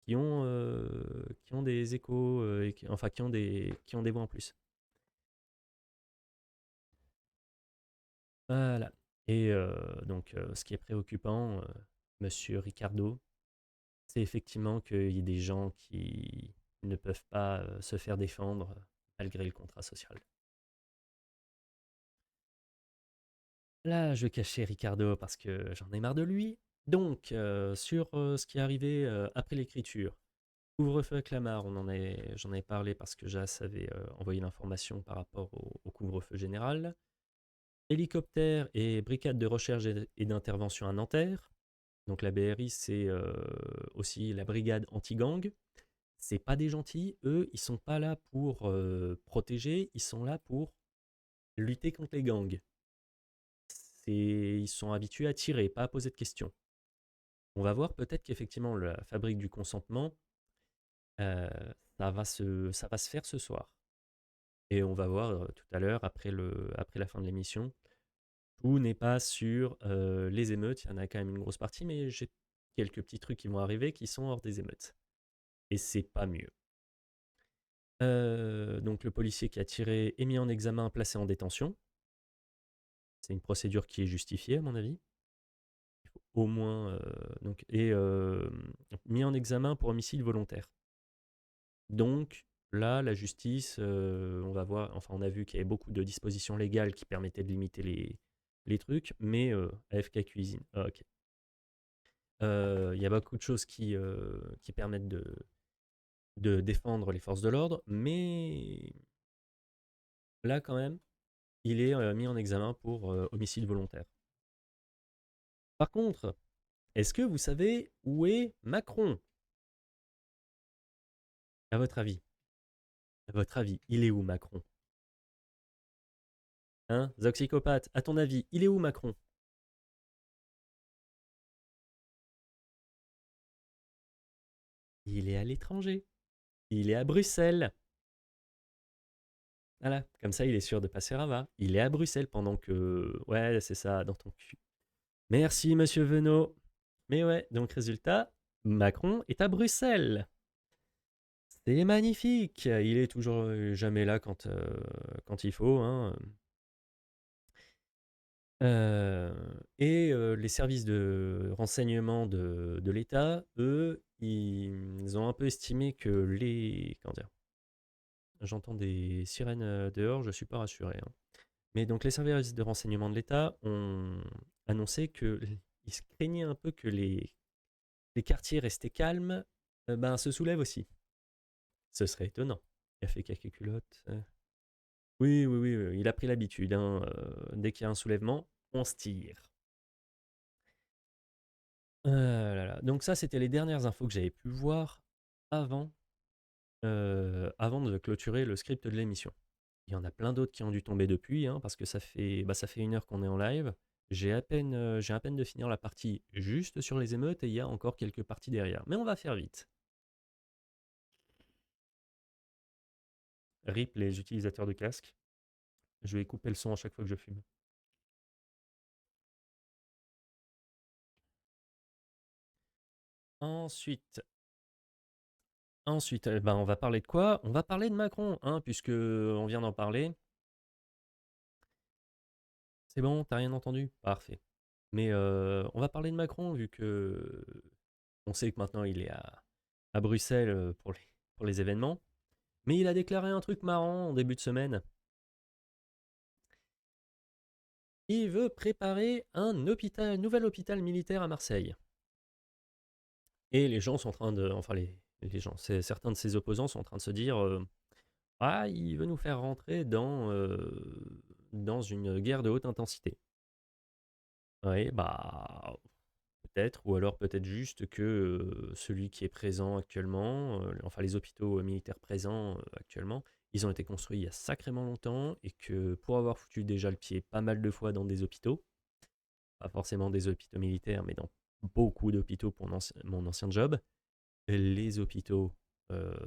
A: qui ont des échos, qui ont des voix en plus. Voilà. Et ce qui est préoccupant, monsieur Ricardo, c'est effectivement qu'il y ait des gens qui ne peuvent pas se faire défendre malgré le contrat social. Là, je vais cacher Ricardo parce que j'en ai marre de lui. Donc, sur ce qui est arrivé après l'écriture, couvre-feu à Clamart, j'en ai parlé parce que Jas avait envoyé l'information par rapport au couvre-feu général. Hélicoptère et brigade de recherche et d'intervention à Nanterre. Donc la BRI, c'est aussi la brigade anti-gang. C'est pas des gentils, eux, ils sont pas là pour protéger, ils sont là pour lutter contre les gangs. Ils sont habitués à tirer, pas à poser de questions. On va voir peut-être qu'effectivement la fabrique du consentement, euh, ça va se faire ce soir. Et on va voir tout à l'heure, après la fin de l'émission, tout n'est pas sur les émeutes. Il y en a quand même une grosse partie, mais j'ai quelques petits trucs qui vont arriver qui sont hors des émeutes. Et c'est pas mieux. Donc le policier qui a tiré est mis en examen, placé en détention. C'est une procédure qui est justifiée à mon avis. Il faut au moins mis en examen pour homicide volontaire. Donc là, la justice, on va voir. Enfin, on a vu qu'il y avait beaucoup de dispositions légales qui permettaient de limiter les trucs, mais AFK cuisine. Ah, ok. Il y a beaucoup de choses qui permettent de défendre les forces de l'ordre, mais là quand même, il est mis en examen pour homicide volontaire. Par contre, est-ce que vous savez où est Macron? À votre avis? À votre avis, il est où Macron? Hein, Zoxycopathe, à ton avis, il est où Macron? Il est à l'étranger. Il est à Bruxelles. Voilà, comme ça il est sûr de passer Rava. Il est à Bruxelles pendant que... Ouais, c'est ça, dans ton cul. Merci, monsieur Venot. Mais ouais, donc résultat, Macron est à Bruxelles. C'est magnifique. Il est toujours jamais là quand il faut. Hein. Les services de renseignement de l'État, eux, ils ont un peu estimé que les... Comment dire? J'entends des sirènes dehors, je suis pas rassuré. Hein. Mais donc les services de renseignement de l'État ont annoncé qu'ils se craignaient un peu que les quartiers restés calmes se soulèvent aussi. Ce serait étonnant. Il a fait caca culotte. Oui, oui, oui, il a pris l'habitude. Hein. Dès qu'il y a un soulèvement, on se tire. Là là. Donc ça, c'était les dernières infos que j'avais pu voir avant, avant de clôturer le script de l'émission. Il y en a plein d'autres qui ont dû tomber depuis, hein, parce que ça fait 1 heure qu'on est en live. J'ai à peine de finir la partie juste sur les émeutes et il y a encore quelques parties derrière. Mais on va faire vite. RIP les utilisateurs de casque. Je vais couper le son à chaque fois que je fume. Ensuite, on va parler de quoi? On va parler de Macron, hein, puisque on vient d'en parler. C'est bon, t'as rien entendu? Parfait. Mais on va parler de Macron, vu que on sait que maintenant il est à Bruxelles pour les événements. Mais il a déclaré un truc marrant en début de semaine. Il veut préparer un nouvel hôpital militaire à Marseille. Et les gens sont en train de... Enfin, les gens, certains de ses opposants sont en train de se dire ah, il veut nous faire rentrer dans une guerre de haute intensité. Oui, bah, peut-être, ou alors peut-être juste que celui qui est présent actuellement, enfin les hôpitaux militaires présents actuellement, ils ont été construits il y a sacrément longtemps et que pour avoir foutu déjà le pied pas mal de fois dans des hôpitaux, pas forcément des hôpitaux militaires, mais dans beaucoup d'hôpitaux pour mon ancien job, les hôpitaux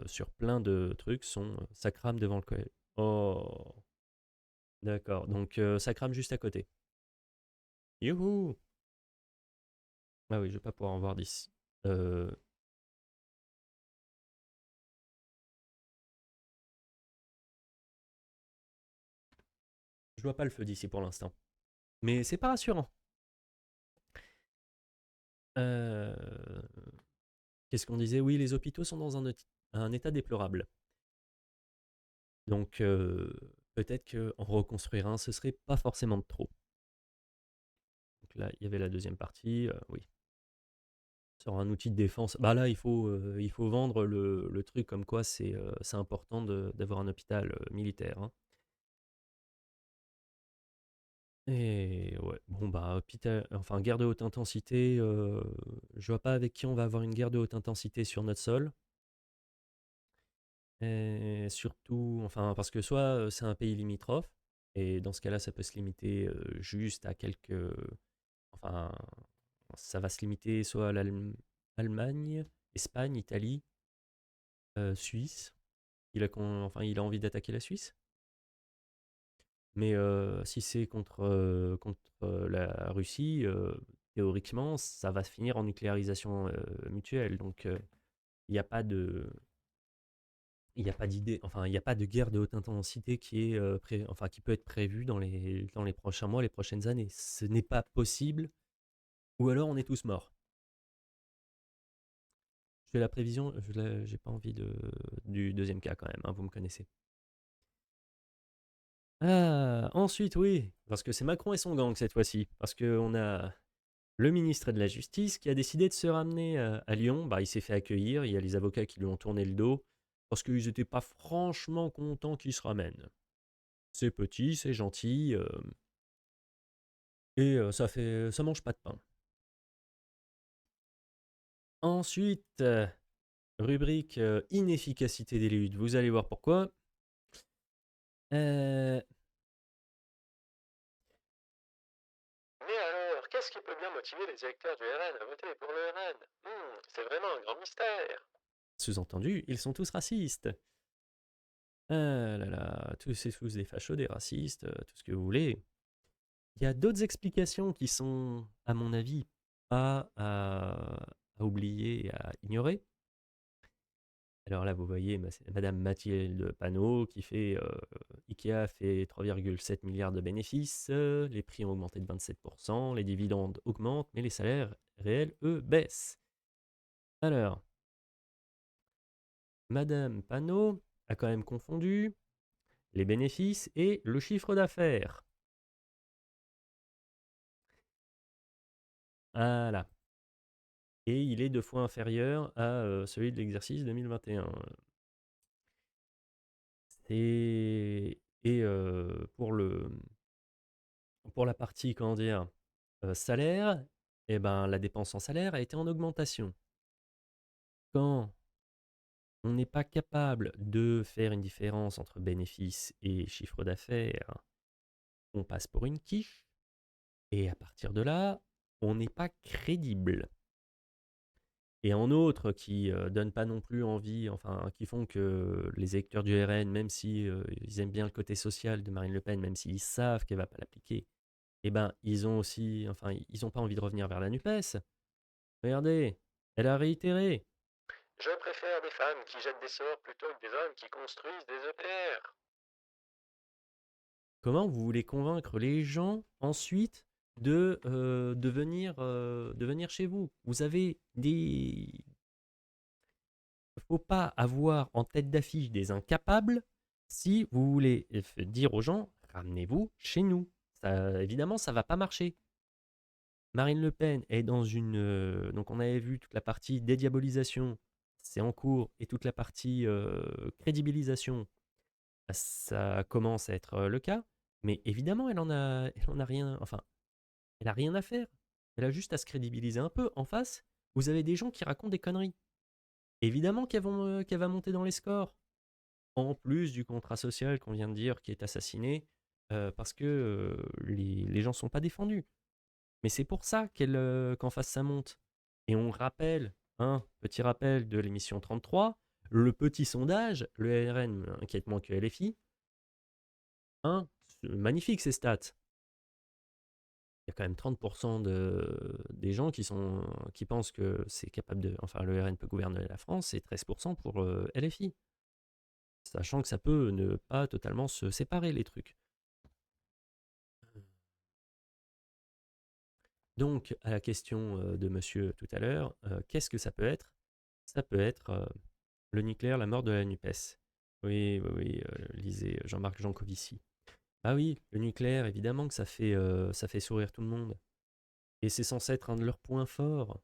A: sur plein de trucs ça crame devant le collège. Oh, d'accord, donc ça crame juste à côté. Youhou! Ah oui, je vais pas pouvoir en voir d'ici. Euh, je vois pas le feu d'ici pour l'instant. Mais c'est pas rassurant. Euh, qu'est-ce qu'on disait? Oui, les hôpitaux sont dans un état déplorable. Donc peut-être qu'en reconstruire un, ce serait pas forcément de trop. Donc là, il y avait la deuxième partie, oui. Sur un outil de défense, bah là, il faut vendre le truc comme quoi c'est important d'avoir un hôpital militaire, hein. Et ouais, bon bah hôpital, enfin guerre de haute intensité, je vois pas avec qui on va avoir une guerre de haute intensité sur notre sol. Et surtout, enfin parce que soit c'est un pays limitrophe, et dans ce cas-là, ça peut se limiter juste à quelques, enfin ça va se limiter soit à l'Allemagne, Espagne, Italie, Suisse. Enfin, il a envie d'attaquer la Suisse. Mais si c'est contre la Russie, théoriquement, ça va se finir en nucléarisation mutuelle. Donc, il n'y a pas de, il n'y a pas d'idée, enfin, il n'y a pas de guerre de haute intensité qui est, enfin, qui peut être prévue dans les prochains mois, les prochaines années. Ce n'est pas possible, ou alors on est tous morts. Je fais la prévision, j'ai pas envie du deuxième cas quand même, hein, vous me connaissez. Ah, ensuite, oui, parce que c'est Macron et son gang cette fois-ci. Parce qu'on a le ministre de la Justice qui a décidé de se ramener à Lyon. Bah, il s'est fait accueillir, il y a les avocats qui lui ont tourné le dos, parce qu'ils n'étaient pas franchement contents qu'il se ramène. C'est petit, c'est gentil, et ça mange pas de pain. Ensuite, rubrique inefficacité des luttes. Vous allez voir pourquoi. Euh,
B: Mais alors, qu'est-ce qui peut bien motiver les électeurs du RN à voter pour le RN? C'est vraiment un grand mystère.
A: Sous-entendu, ils sont tous racistes. Ah là là, tous ces tous des fachos, des racistes, tout ce que vous voulez. Il y a d'autres explications qui sont, à mon avis, pas à oublier et à ignorer. Alors là, vous voyez Madame Mathilde Panot qui fait Ikea fait 3,7 milliards de bénéfices, les prix ont augmenté de 27%, les dividendes augmentent, mais les salaires réels, eux, baissent. Alors, Madame Panot a quand même confondu les bénéfices et le chiffre d'affaires. Voilà. Et il est 2 fois inférieur à celui de l'exercice 2021. Et pour la partie, comment dire, salaire, eh ben, la dépense en salaire a été en augmentation. Quand on n'est pas capable de faire une différence entre bénéfice et chiffre d'affaires, on passe pour une quiche. Et à partir de là, on n'est pas crédible. Et en autres qui donnent pas non plus envie, enfin qui font que les électeurs du RN, même si ils aiment bien le côté social de Marine Le Pen, même s'ils savent qu'elle va pas l'appliquer, eh ben ils ont aussi, enfin ils ont pas envie de revenir vers la Nupes. Regardez, elle a réitéré.
B: Je préfère des femmes qui jettent des sorts plutôt que des hommes qui construisent des EPR.
A: Comment vous voulez convaincre les gens ensuite de venir chez vous? Vous avez des, faut pas avoir en tête d'affiche des incapables si vous voulez dire aux gens ramenez-vous chez nous. Ça, évidemment, ça va pas marcher. Marine Le Pen est dans une. Donc, on avait vu toute la partie dédiabolisation, c'est en cours, et toute la partie crédibilisation, ça commence à être le cas. Mais évidemment, elle en a rien. Enfin, elle a rien à faire. Elle a juste à se crédibiliser un peu. En face, vous avez des gens qui racontent des conneries. Évidemment qu'elle va monter dans les scores. En plus du contrat social qu'on vient de dire qui est assassiné, parce que les gens ne sont pas défendus. Mais c'est pour ça qu'en face ça monte. Et on rappelle, un petit rappel de l'émission 33, le petit sondage, le RN inquiète moins que LFI, magnifique ces stats. Il y a quand même 30% des gens qui pensent que c'est capable de. Enfin, le RN peut gouverner la France et 13% pour LFI. Sachant que ça peut ne pas totalement se séparer les trucs. Donc, à la question de monsieur tout à l'heure, qu'est-ce que ça peut être? ça peut être le nucléaire, la mort de la NUPES. Oui, oui, oui, lisez Jean-Marc Jancovici. Ah oui, le nucléaire, évidemment que ça fait sourire tout le monde. Et c'est censé être un de leurs points forts.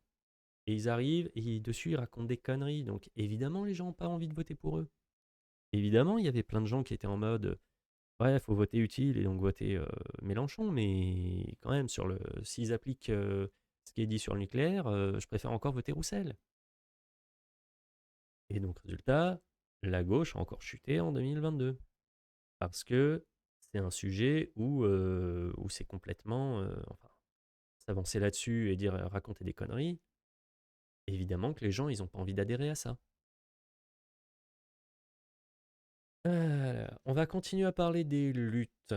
A: Et ils arrivent et dessus ils racontent des conneries. Donc évidemment les gens n'ont pas envie de voter pour eux. Évidemment il y avait plein de gens qui étaient en mode ouais faut voter utile et donc voter Mélenchon. Mais quand même s'ils appliquent ce qui est dit sur le nucléaire, je préfère encore voter Roussel. Et donc résultat, la gauche a encore chuté en 2022. Parce que c'est un sujet où c'est complètement... enfin, s'avancer là-dessus et dire raconter des conneries, évidemment que les gens, ils n'ont pas envie d'adhérer à ça. On va continuer à parler des luttes.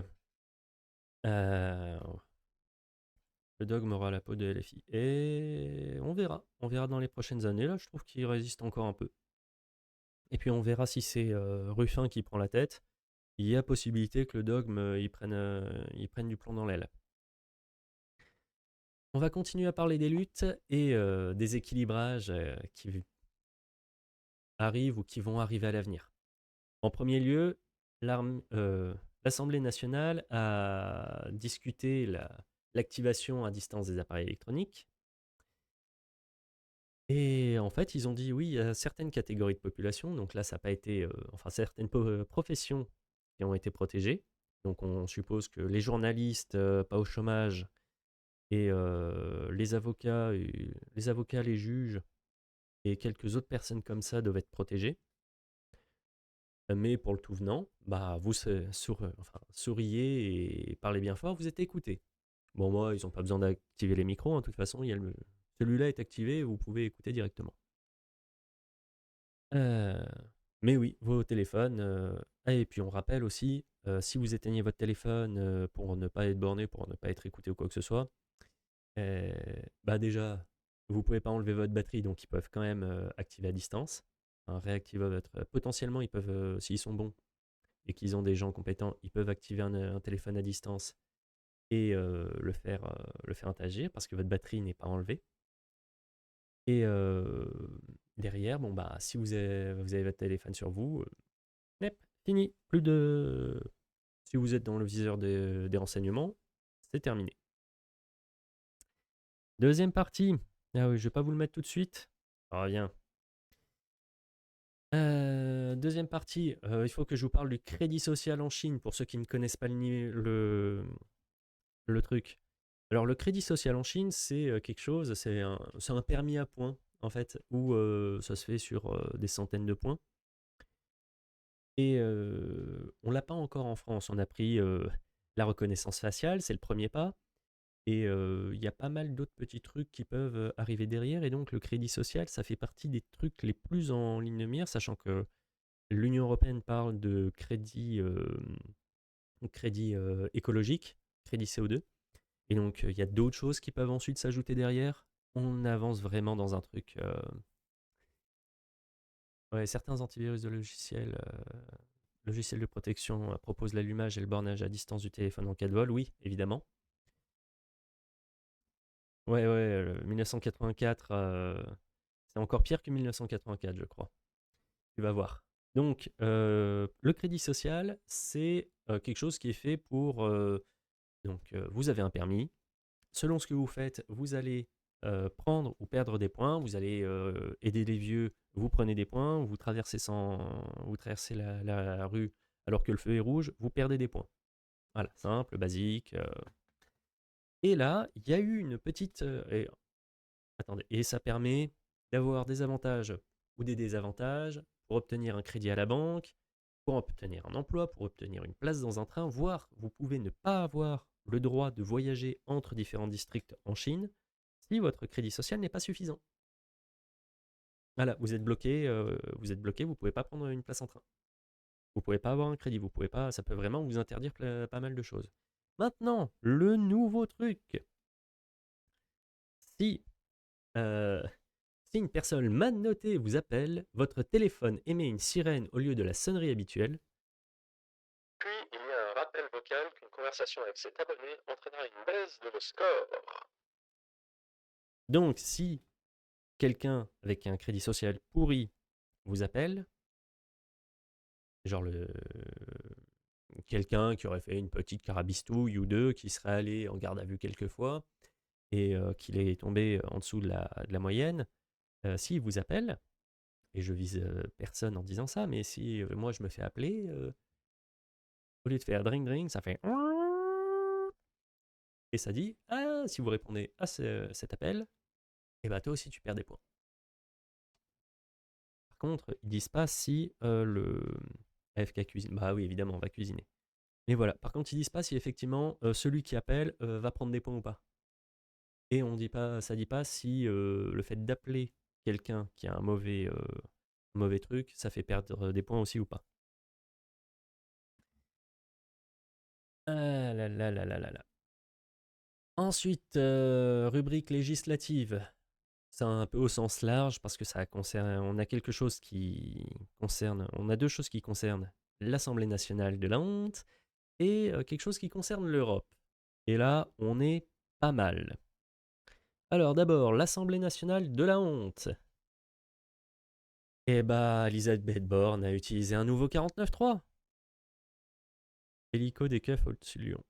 A: Euh, le dogme aura la peau de LFI. Et on verra. On verra dans les prochaines années. Là, je trouve qu'il résiste encore un peu. Et puis on verra si c'est Ruffin qui prend la tête. Il y a possibilité que le dogme, il prenne du plomb dans l'aile. On va continuer à parler des luttes et des équilibrages qui arrivent ou qui vont arriver à l'avenir. En premier lieu, l'Assemblée nationale a discuté l'activation à distance des appareils électroniques. Et en fait, ils ont dit oui, il y a certaines catégories de population, donc là, ça n'a pas été. Enfin, certaines professions qui ont été protégées. Donc, on suppose que les journalistes, pas au chômage, et les avocats, les juges, et quelques autres personnes comme ça doivent être protégées. Mais pour le tout venant, bah vous souriez et parlez bien fort, vous êtes écouté. Bon, moi, ils n'ont pas besoin d'activer les micros, hein, de toute façon, celui-là est activé, vous pouvez écouter directement. Euh, Mais oui, vos téléphones. Et puis on rappelle aussi, si vous éteignez votre téléphone pour ne pas être borné, pour ne pas être écouté ou quoi que ce soit, bah déjà, vous pouvez pas enlever votre batterie, donc ils peuvent quand même activer à distance. Réactiver votre. Potentiellement, ils peuvent, s'ils sont bons et qu'ils ont des gens compétents, ils peuvent activer un téléphone à distance et le faire interagir parce que votre batterie n'est pas enlevée. Et derrière, bon bah, si vous avez votre téléphone sur vous, fini. Plus de. Si vous êtes dans le viseur des renseignements, c'est terminé. Deuxième partie. Ah oui, je vais pas vous le mettre tout de suite. Ah, rien. Deuxième partie, il faut que je vous parle du crédit social en Chine pour ceux qui ne connaissent pas le truc. Alors le crédit social en Chine, c'est quelque chose, c'est un permis à points en fait, où ça se fait sur des centaines de points. Et on l'a pas encore en France. On a pris la reconnaissance faciale, c'est le premier pas. Et il y a pas mal d'autres petits trucs qui peuvent arriver derrière. Et donc le crédit social, ça fait partie des trucs les plus en ligne de mire, sachant que l'Union européenne parle de crédit écologique, crédit CO2. Et donc il y a d'autres choses qui peuvent ensuite s'ajouter derrière. On avance vraiment dans un truc. Ouais, certains antivirus de logiciels de protection proposent l'allumage et le bornage à distance du téléphone en cas de vol. Oui, évidemment. Ouais, ouais, 1984, c'est encore pire que 1984, je crois. Tu vas voir. Donc, le crédit social, c'est quelque chose qui est fait pour... vous avez un permis. Selon ce que vous faites, vous allez prendre ou perdre des points. Vous allez aider les vieux, vous prenez des points. Vous traversez la rue alors que le feu est rouge, vous perdez des points. Voilà, simple, basique. Et là, il y a eu une petite... attendez, et ça permet d'avoir des avantages ou des désavantages pour obtenir un crédit à la banque, pour obtenir un emploi, pour obtenir une place dans un train, voire vous pouvez ne pas avoir le droit de voyager entre différents districts en Chine si votre crédit social n'est pas suffisant. Voilà, vous êtes bloqué, vous pouvez pas prendre une place en train. Vous pouvez pas avoir un crédit, vous pouvez pas, ça peut vraiment vous interdire pas mal de choses. Maintenant, le nouveau truc. Si Si une personne mal notée vous appelle, votre téléphone émet une sirène au lieu de la sonnerie habituelle.
B: Puis il y a un rappel vocal qu'une conversation avec cet abonné entraînera une baisse de vos scores.
A: Donc si quelqu'un avec un crédit social pourri vous appelle, genre quelqu'un qui aurait fait une petite carabistouille ou deux, qui serait allé en garde à vue quelques fois et qu'il est tombé en dessous de la moyenne, s'il vous appelle, et je vise personne en disant ça, mais si moi je me fais appeler, au lieu de faire dring dring, ça fait et ça dit ah, si vous répondez à cet appel, et bah toi aussi tu perds des points. Par contre, ils disent pas si le AFK cuisine. Bah oui, évidemment, on va cuisiner. Mais voilà, par contre, ils disent pas si effectivement celui qui appelle va prendre des points ou pas. Et ça dit pas si le fait d'appeler quelqu'un qui a un mauvais truc, ça fait perdre des points aussi ou pas. Ah là là là là là là. Ensuite, rubrique législative. C'est un peu au sens large parce que ça concerne, on a quelque chose qui concerne, on a deux choses qui concernent l'Assemblée nationale de la honte et quelque chose qui concerne l'Europe. Et là, on est pas mal. Alors d'abord, l'Assemblée nationale de la honte. Eh bah, Elisabeth Borne a utilisé un nouveau 49.3. Hélico des keufs au-dessus de Lyon.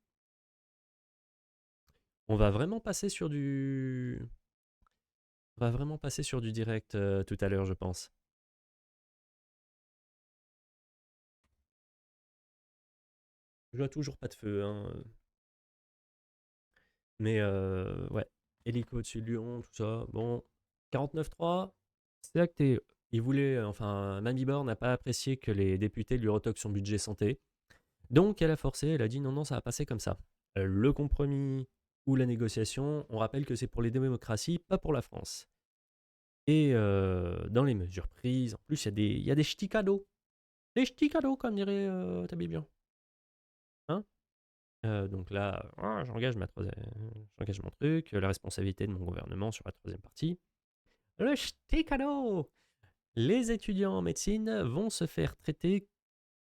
A: On va vraiment passer sur du... On va vraiment passer sur du direct tout à l'heure, je pense. Je vois toujours pas de feu, hein. Mais ouais, hélico au-dessus de Lyon, tout ça. Bon, 49.3, c'est acté. Il voulait, enfin, Mamie Borne n'a pas apprécié que les députés lui retoquent son budget santé. Donc elle a forcé, elle a dit non, non, ça va passer comme ça. Le compromis ou la négociation, on rappelle que c'est pour les démocraties, pas pour la France. Et dans les mesures prises, en plus, il y a des ch'tis cadeaux. Des ch'tis cadeaux, comme dirait Tabibian. Hein. Donc là, j'engage mon truc, la responsabilité de mon gouvernement sur la troisième partie. Le ch'ti cadeau. Les étudiants en médecine vont se faire traiter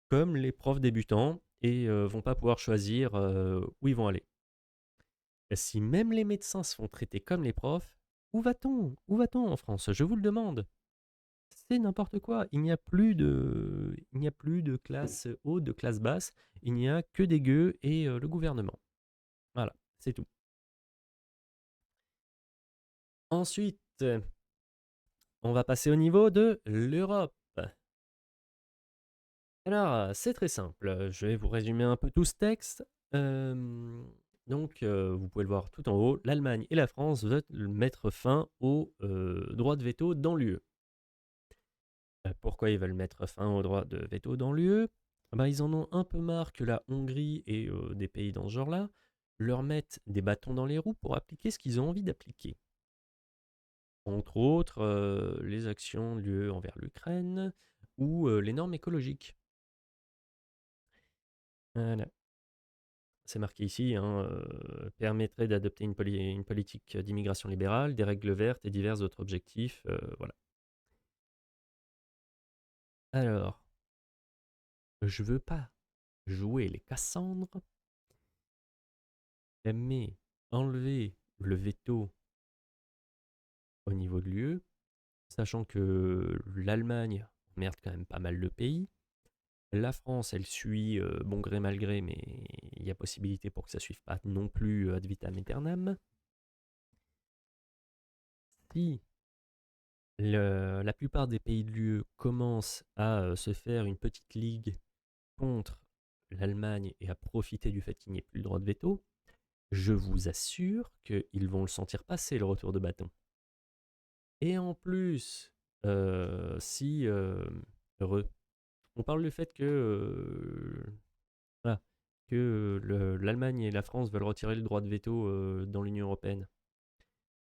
A: comme les profs débutants et vont pas pouvoir choisir où ils vont aller. Si même les médecins se font traiter comme les profs, où va-t-on? Où va-t-on en France? Je vous le demande. C'est n'importe quoi. Il n'y a plus de classe haute, de classe basse. Il n'y a que des gueux et le gouvernement. Voilà, c'est tout. Ensuite, on va passer au niveau de l'Europe. Alors, c'est très simple. Je vais vous résumer un peu tout ce texte. Donc, vous pouvez le voir tout en haut. L'Allemagne et la France veulent mettre fin au droit de veto dans l'UE. Pourquoi ils veulent mettre fin au droit de veto dans l'UE? Ils en ont un peu marre que la Hongrie et des pays dans ce genre-là leur mettent des bâtons dans les roues pour appliquer ce qu'ils ont envie d'appliquer. Entre autres, les actions de l'UE envers l'Ukraine ou les normes écologiques. Voilà. C'est marqué ici, hein, permettrait d'adopter une politique d'immigration libérale, des règles vertes et divers autres objectifs. Voilà. Alors, je veux pas jouer les Cassandres, mais enlever le veto au niveau de l'UE, sachant que l'Allemagne emmerde quand même pas mal de pays. La France, elle suit bon gré mal gré, mais il y a possibilité pour que ça ne suive pas non plus ad vitam aeternam. Si la plupart des pays de l'UE commencent à se faire une petite ligue contre l'Allemagne et à profiter du fait qu'il n'y ait plus le droit de veto, je vous assure qu'ils vont le sentir passer le retour de bâton. Et en plus, si heureux, on parle du fait que voilà, que l'Allemagne et la France veulent retirer le droit de veto dans l'Union européenne.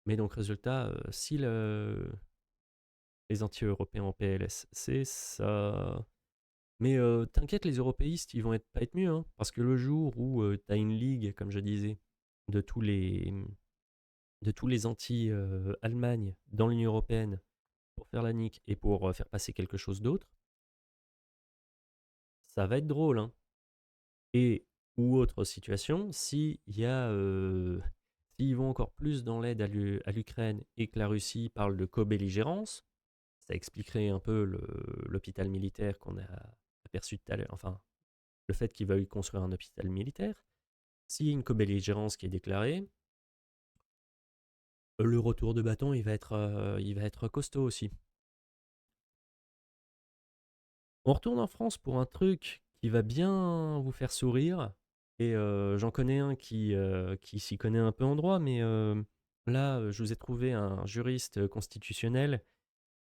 A: Mais donc résultat, si les anti-européens en PLS, c'est ça. Mais t'inquiète, les européistes, ils vont pas être mieux, hein, parce que le jour où t'as une ligue, comme je disais, de tous les, anti-Allemagne dans l'Union européenne pour faire la nique et pour faire passer quelque chose d'autre, ça va être drôle. Hein. Et, ou autre situation, s'il y a s'ils vont encore plus dans l'aide à l'Ukraine et que la Russie parle de co-belligérance, ça expliquerait un peu l'hôpital militaire qu'on a aperçu tout à l'heure, enfin, le fait qu'ils veuillent construire un hôpital militaire. S'il y a une co-belligérance qui est déclarée, le retour de bâton, il va être costaud aussi. On retourne en France pour un truc qui va bien vous faire sourire. Et j'en connais un qui s'y connaît un peu en droit, mais là, je vous ai trouvé un juriste constitutionnel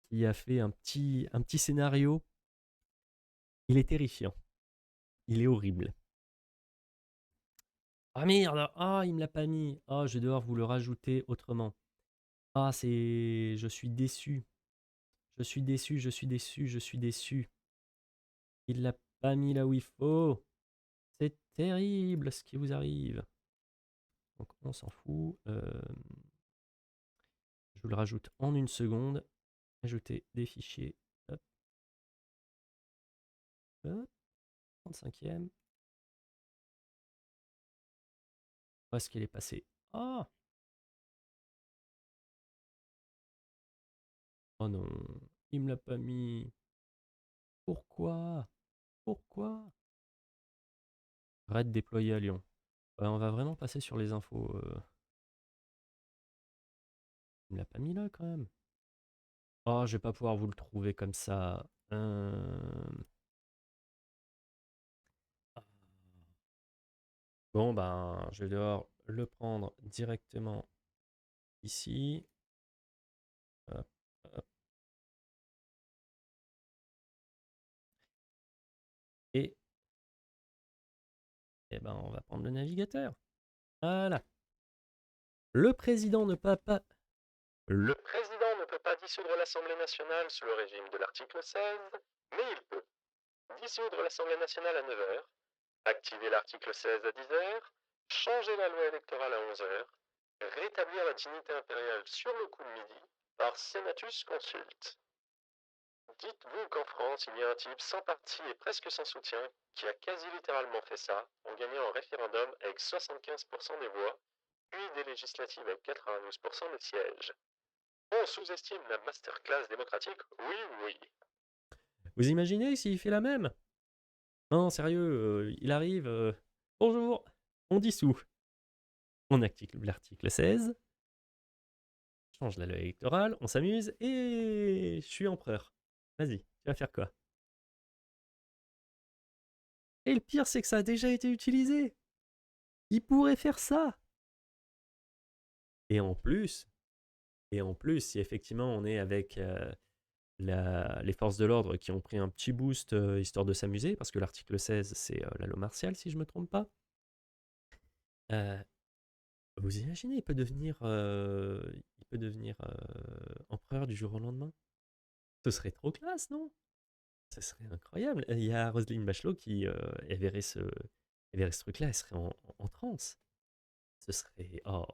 A: qui a fait un petit scénario. Il est terrifiant. Il est horrible. Ah merde! Ah, il me l'a pas mis. Ah, je vais devoir vous le rajouter autrement. Ah, je suis déçu. Je suis déçu, je suis déçu, je suis déçu. Il l'a pas mis là où il faut. C'est terrible ce qui vous arrive. Donc on s'en fout. Je vous le rajoute en une seconde. Ajouter des fichiers. Hop. Hop. 35e. Où est-ce qu'elle est passée? Oh! Oh non. Il me l'a pas mis. Pourquoi? Pourquoi? Raid déployé à Lyon. Ouais, on va vraiment passer sur les infos. Il me l'a pas mis là quand même. Oh, je vais pas pouvoir vous le trouver comme ça. Bon, ben, je vais devoir le prendre directement ici. Hop, hop. Et, ben, on va prendre le navigateur. Voilà. Le président ne peut pas.
B: Le président ne peut pas dissoudre l'Assemblée nationale sous le régime de l'article 16, mais il peut dissoudre l'Assemblée nationale à 9h, activer l'article 16 à 10h, changer la loi électorale à 11h, rétablir la dignité impériale sur le coup de midi par Senatus Consulte. Dites-vous qu'en France, il y a un type sans parti et presque sans soutien qui a quasi littéralement fait ça en gagnant un référendum avec 75% des voix, puis des législatives avec 92% des sièges. On sous-estime la masterclass démocratique? Oui, oui.
A: Vous imaginez s'il fait la même? Non, sérieux, il arrive. Bonjour, on dissout. On active l'article 16. Change la loi électorale, on s'amuse et je suis empereur. Vas-y, tu vas faire quoi? Et le pire, c'est que ça a déjà été utilisé. Il pourrait faire ça. Et en plus, si effectivement on est avec les forces de l'ordre qui ont pris un petit boost histoire de s'amuser, parce que l'article 16, c'est la loi martiale, si je ne me trompe pas. Vous imaginez, il peut devenir empereur du jour au lendemain? Ce serait trop classe, non? Ce serait incroyable. Il y a Roselyne Bachelot qui elle verrait ce truc-là, elle serait en transe. Ce serait... Oh.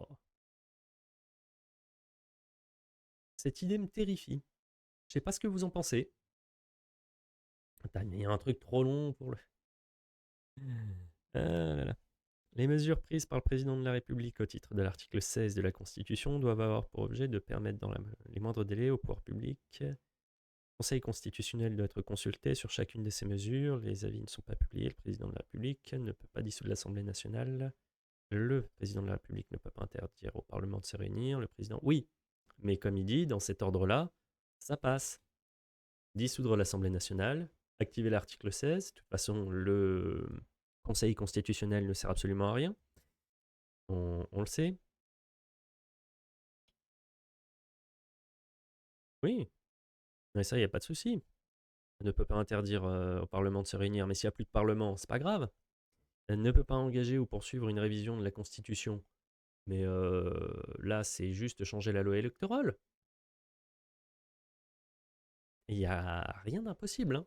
A: Cette idée me terrifie. Je sais pas ce que vous en pensez. Il y a un truc trop long pour le... Ah là là. Les mesures prises par le président de la République au titre de l'article 16 de la Constitution doivent avoir pour objet de permettre dans les moindres délais au pouvoir public. Le Conseil constitutionnel doit être consulté sur chacune de ces mesures. Les avis ne sont pas publiés. Le président de la République ne peut pas dissoudre l'Assemblée nationale. Le président de la République ne peut pas interdire au Parlement de se réunir. Le président, oui, mais comme il dit, dans cet ordre-là, ça passe. Dissoudre l'Assemblée nationale, activer l'article 16. De toute façon, le Conseil constitutionnel ne sert absolument à rien. On le sait. Oui, mais ça, il n'y a pas de souci. Elle ne peut pas interdire au Parlement de se réunir, mais s'il n'y a plus de Parlement, c'est pas grave. Elle ne peut pas engager ou poursuivre une révision de la Constitution. Mais là, c'est juste changer la loi électorale. Il n'y a rien d'impossible. Hein.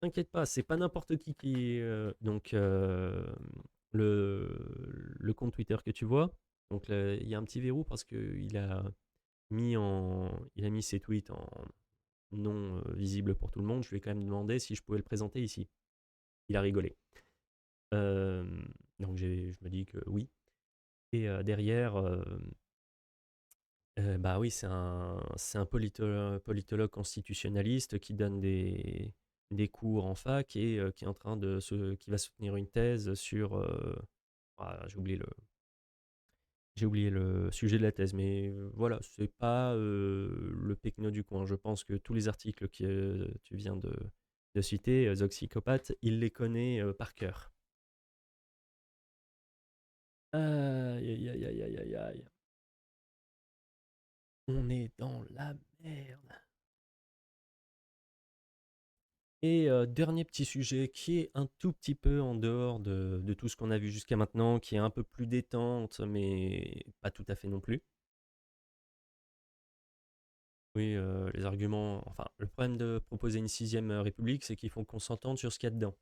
A: T'inquiète pas, c'est pas n'importe qui. Donc, le compte Twitter que tu vois, donc il y a un petit verrou parce qu'il a il a mis ses tweets en non visible pour tout le monde. Je lui ai quand même demandé si je pouvais le présenter ici. Il a rigolé. Donc je me dis que oui. Et derrière, bah oui, c'est un politologue constitutionnaliste qui donne des cours en fac et qui est en train qui va soutenir une thèse sur, j'ai oublié le sujet de la thèse, mais voilà, c'est pas le pecno du coin. Je pense que tous les articles que tu viens de citer, Zoxycopathe, il les connaît par cœur. Aïe, aïe, aïe, aïe, aïe, aïe. On est dans la merde. Et dernier petit sujet qui est un tout petit peu en dehors de tout ce qu'on a vu jusqu'à maintenant, qui est un peu plus détente, mais pas tout à fait non plus. Oui, les arguments. Enfin, le problème de proposer une sixième république, c'est qu'il faut qu'on s'entende sur ce qu'il y a dedans.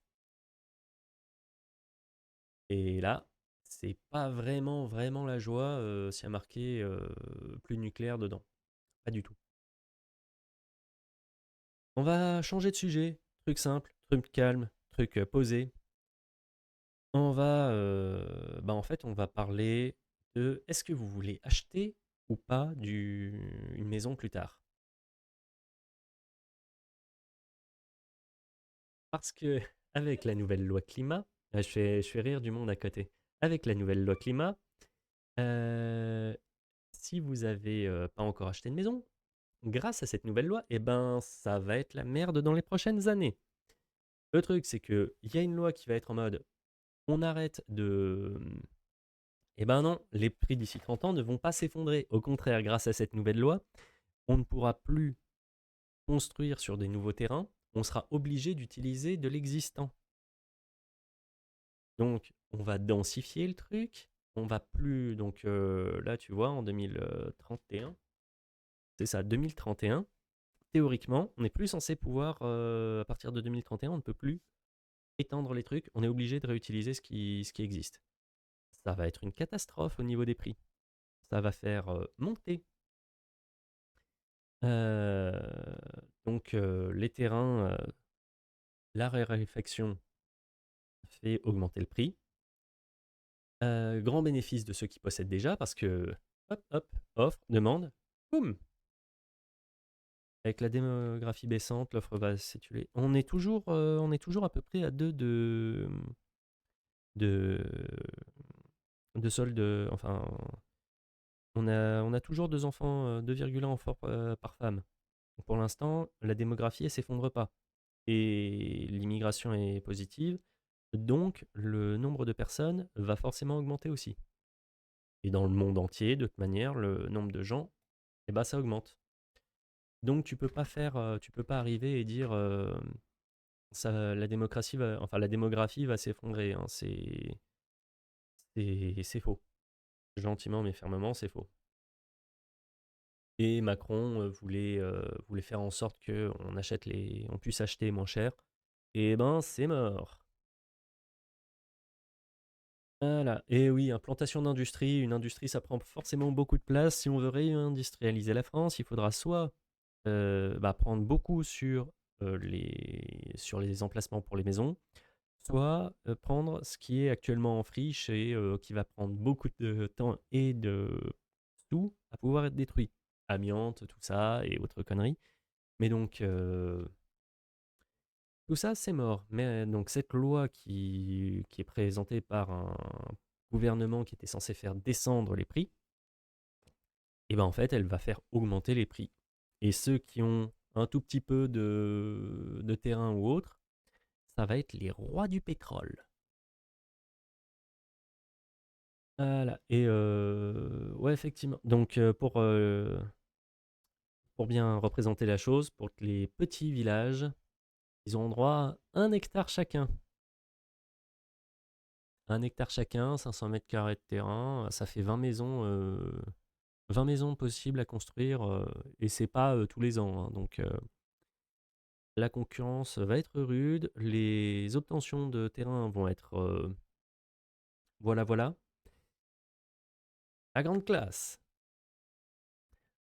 A: Et là, c'est pas vraiment, vraiment la joie s'il y a marqué plus de nucléaire dedans. Pas du tout. On va changer de sujet. Truc simple, truc calme, truc posé. On va, bah en fait, on va parler de est-ce que vous voulez acheter ou pas une maison plus tard? Parce que avec la nouvelle loi climat, je fais rire du monde à côté. Avec la nouvelle loi climat, euh, si vous avez pas encore acheté de maison, grâce à cette nouvelle loi, eh ben ça va être la merde dans les prochaines années. Le truc, c'est que il y a une loi qui va être en mode on arrête de. Eh ben non, les prix d'ici 30 ans ne vont pas s'effondrer. Au contraire, grâce à cette nouvelle loi, on ne pourra plus construire sur des nouveaux terrains, on sera obligé d'utiliser de l'existant. Donc, on va densifier le truc, on va plus. Donc là, tu vois, en 2031, c'est ça, 2031, théoriquement, on n'est plus censé pouvoir, à partir de 2031, on ne peut plus étendre les trucs, on est obligé de réutiliser ce qui existe. Ça va être une catastrophe au niveau des prix. Ça va faire monter. Euh, donc, les terrains, la raréfaction fait augmenter le prix. Grand bénéfice de ceux qui possèdent déjà parce que, hop, hop, offre, demande, boum. Avec la démographie baissante, l'offre va s'étuler. On est toujours à peu près à 2 de, de solde. Enfin, on a toujours 2 enfants, 2,1 enfants par femme. Donc pour l'instant, la démographie, elle s'effondre pas. Et l'immigration est positive. Donc, le nombre de personnes va forcément augmenter aussi. Et dans le monde entier, de toute manière, le nombre de gens, eh ben, ça augmente. Donc, tu peux pas arriver et dire ça, la démographie va s'effondrer, hein. C'est faux. Gentiment mais fermement, c'est faux. Et Macron voulait faire en sorte on puisse acheter moins cher. Et ben, c'est mort. Voilà. Et oui, implantation d'industrie. Une industrie, ça prend forcément beaucoup de place. Si on veut réindustrialiser la France, il faudra soit prendre beaucoup sur les emplacements pour les maisons, soit prendre ce qui est actuellement en friche et qui va prendre beaucoup de temps et de sous à pouvoir être détruit. Amiante, tout ça et autres conneries. Mais donc, tout ça, c'est mort. Mais donc, cette loi qui est présentée par un gouvernement qui était censé faire descendre les prix, et ben en fait, elle va faire augmenter les prix. Et ceux qui ont un tout petit peu de terrain ou autre, ça va être les rois du pétrole. Voilà. Et ouais, effectivement. Donc, pour bien représenter la chose, pour que les petits villages, ils ont droit à 1 hectare chacun. 1 hectare chacun, 500 mètres carrés de terrain, ça fait 20 maisons possibles à construire, et c'est pas tous les ans, hein. Donc, la concurrence va être rude, les obtentions de terrain vont être voilà, voilà, à grande classe.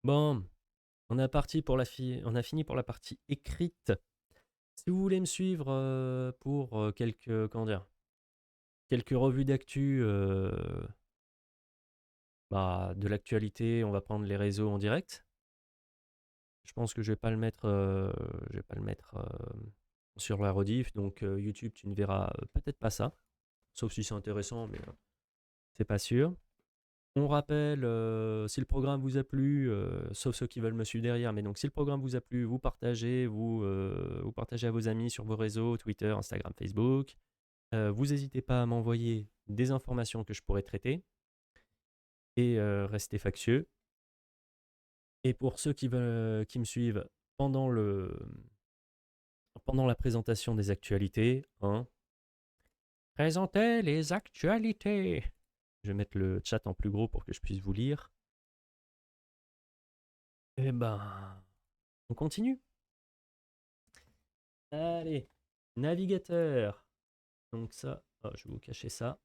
A: Bon, on a fini pour la partie écrite. Si vous voulez me suivre pour quelques revues d'actu Bah, de l'actualité, on va prendre les réseaux en direct. Je pense que je vais pas le mettre sur la rediff, donc YouTube, tu ne verras peut-être pas ça, sauf si c'est intéressant, mais c'est pas sûr. On rappelle, si le programme vous a plu, sauf ceux qui veulent me suivre derrière, mais donc si le programme vous a plu, vous partagez à vos amis sur vos réseaux, Twitter, Instagram, Facebook. Vous n'hésitez pas à m'envoyer des informations que je pourrais traiter et restez factieux. Et pour ceux qui me suivent pendant pendant la présentation des actualités, hein, présentez les actualités. Je vais mettre le chat en plus gros pour que je puisse vous lire. Eh ben, on continue. Allez, navigateur. Donc ça, oh, je vais vous cacher ça.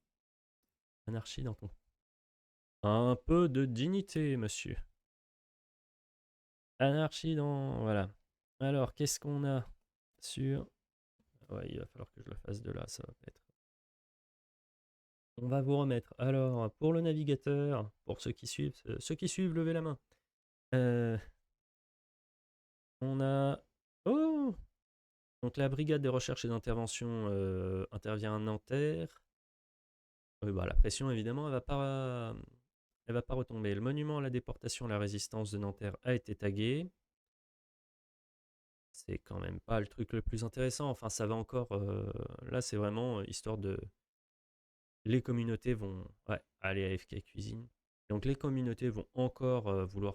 A: Anarchie dans ton... Un peu de dignité, monsieur. Anarchie dans... Voilà. Alors, qu'est-ce qu'on a sur... Ouais, il va falloir que je le fasse de là, ça va pas être... On va vous remettre. Alors, pour le navigateur, pour ceux qui suivent, levez la main. Euh, on a... Oh! Donc la brigade de recherche et d'intervention intervient à Nanterre. Oui, bah, la pression, évidemment, elle va pas retomber. Le monument à la déportation et à la résistance de Nanterre a été tagué. C'est quand même pas le truc le plus intéressant. Enfin, ça va encore... là, c'est vraiment histoire de... Les communautés vont... Ouais, allez, AFK Cuisine. Donc les communautés vont encore vouloir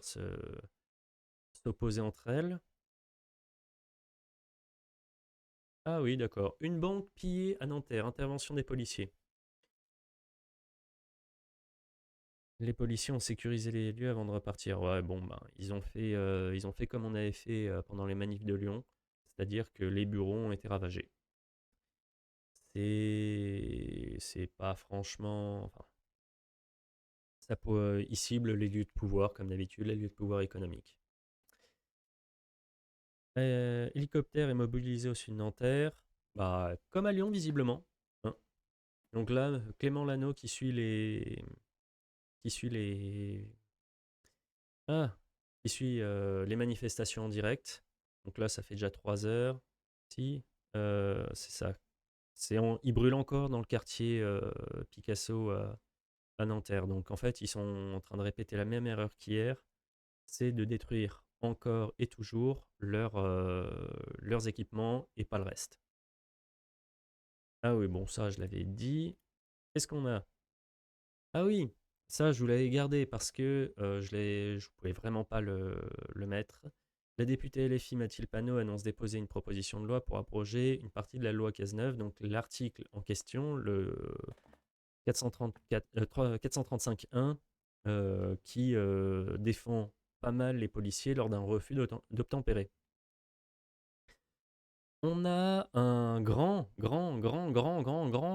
A: s'opposer entre elles. Ah oui, d'accord. Une banque pillée à Nanterre, intervention des policiers. Les policiers ont sécurisé les lieux avant de repartir. Ouais, bon, ben, ils ont fait comme on avait fait pendant les manifs de Lyon, c'est-à-dire que les bureaux ont été ravagés. C'est pas franchement... Enfin, ils ciblent les lieux de pouvoir, comme d'habitude, les lieux de pouvoir économiques. Hélicoptère est mobilisé au sud de Nanterre, bah, comme à Lyon, visiblement, hein. Donc là, Clément Lano qui suit les, ah, qui suit les manifestations en direct. Donc là, ça fait déjà 3 heures. Si, c'est ça. Il brûle encore dans le quartier Picasso à Nanterre. Donc en fait, ils sont en train de répéter la même erreur qu'hier, c'est de détruire encore et toujours leurs équipements et pas le reste. Ah oui, bon, ça, je l'avais dit. Qu'est-ce qu'on a? Ah oui, ça, je vous l'avais gardé parce que je pouvais vraiment pas le mettre. La députée LFI Mathilde Panot annonce déposer une proposition de loi pour abroger une partie de la loi Cazeneuve, donc l'article en question, le 435.1, qui défend pas mal les policiers lors d'un refus d'obtempérer. On a un grand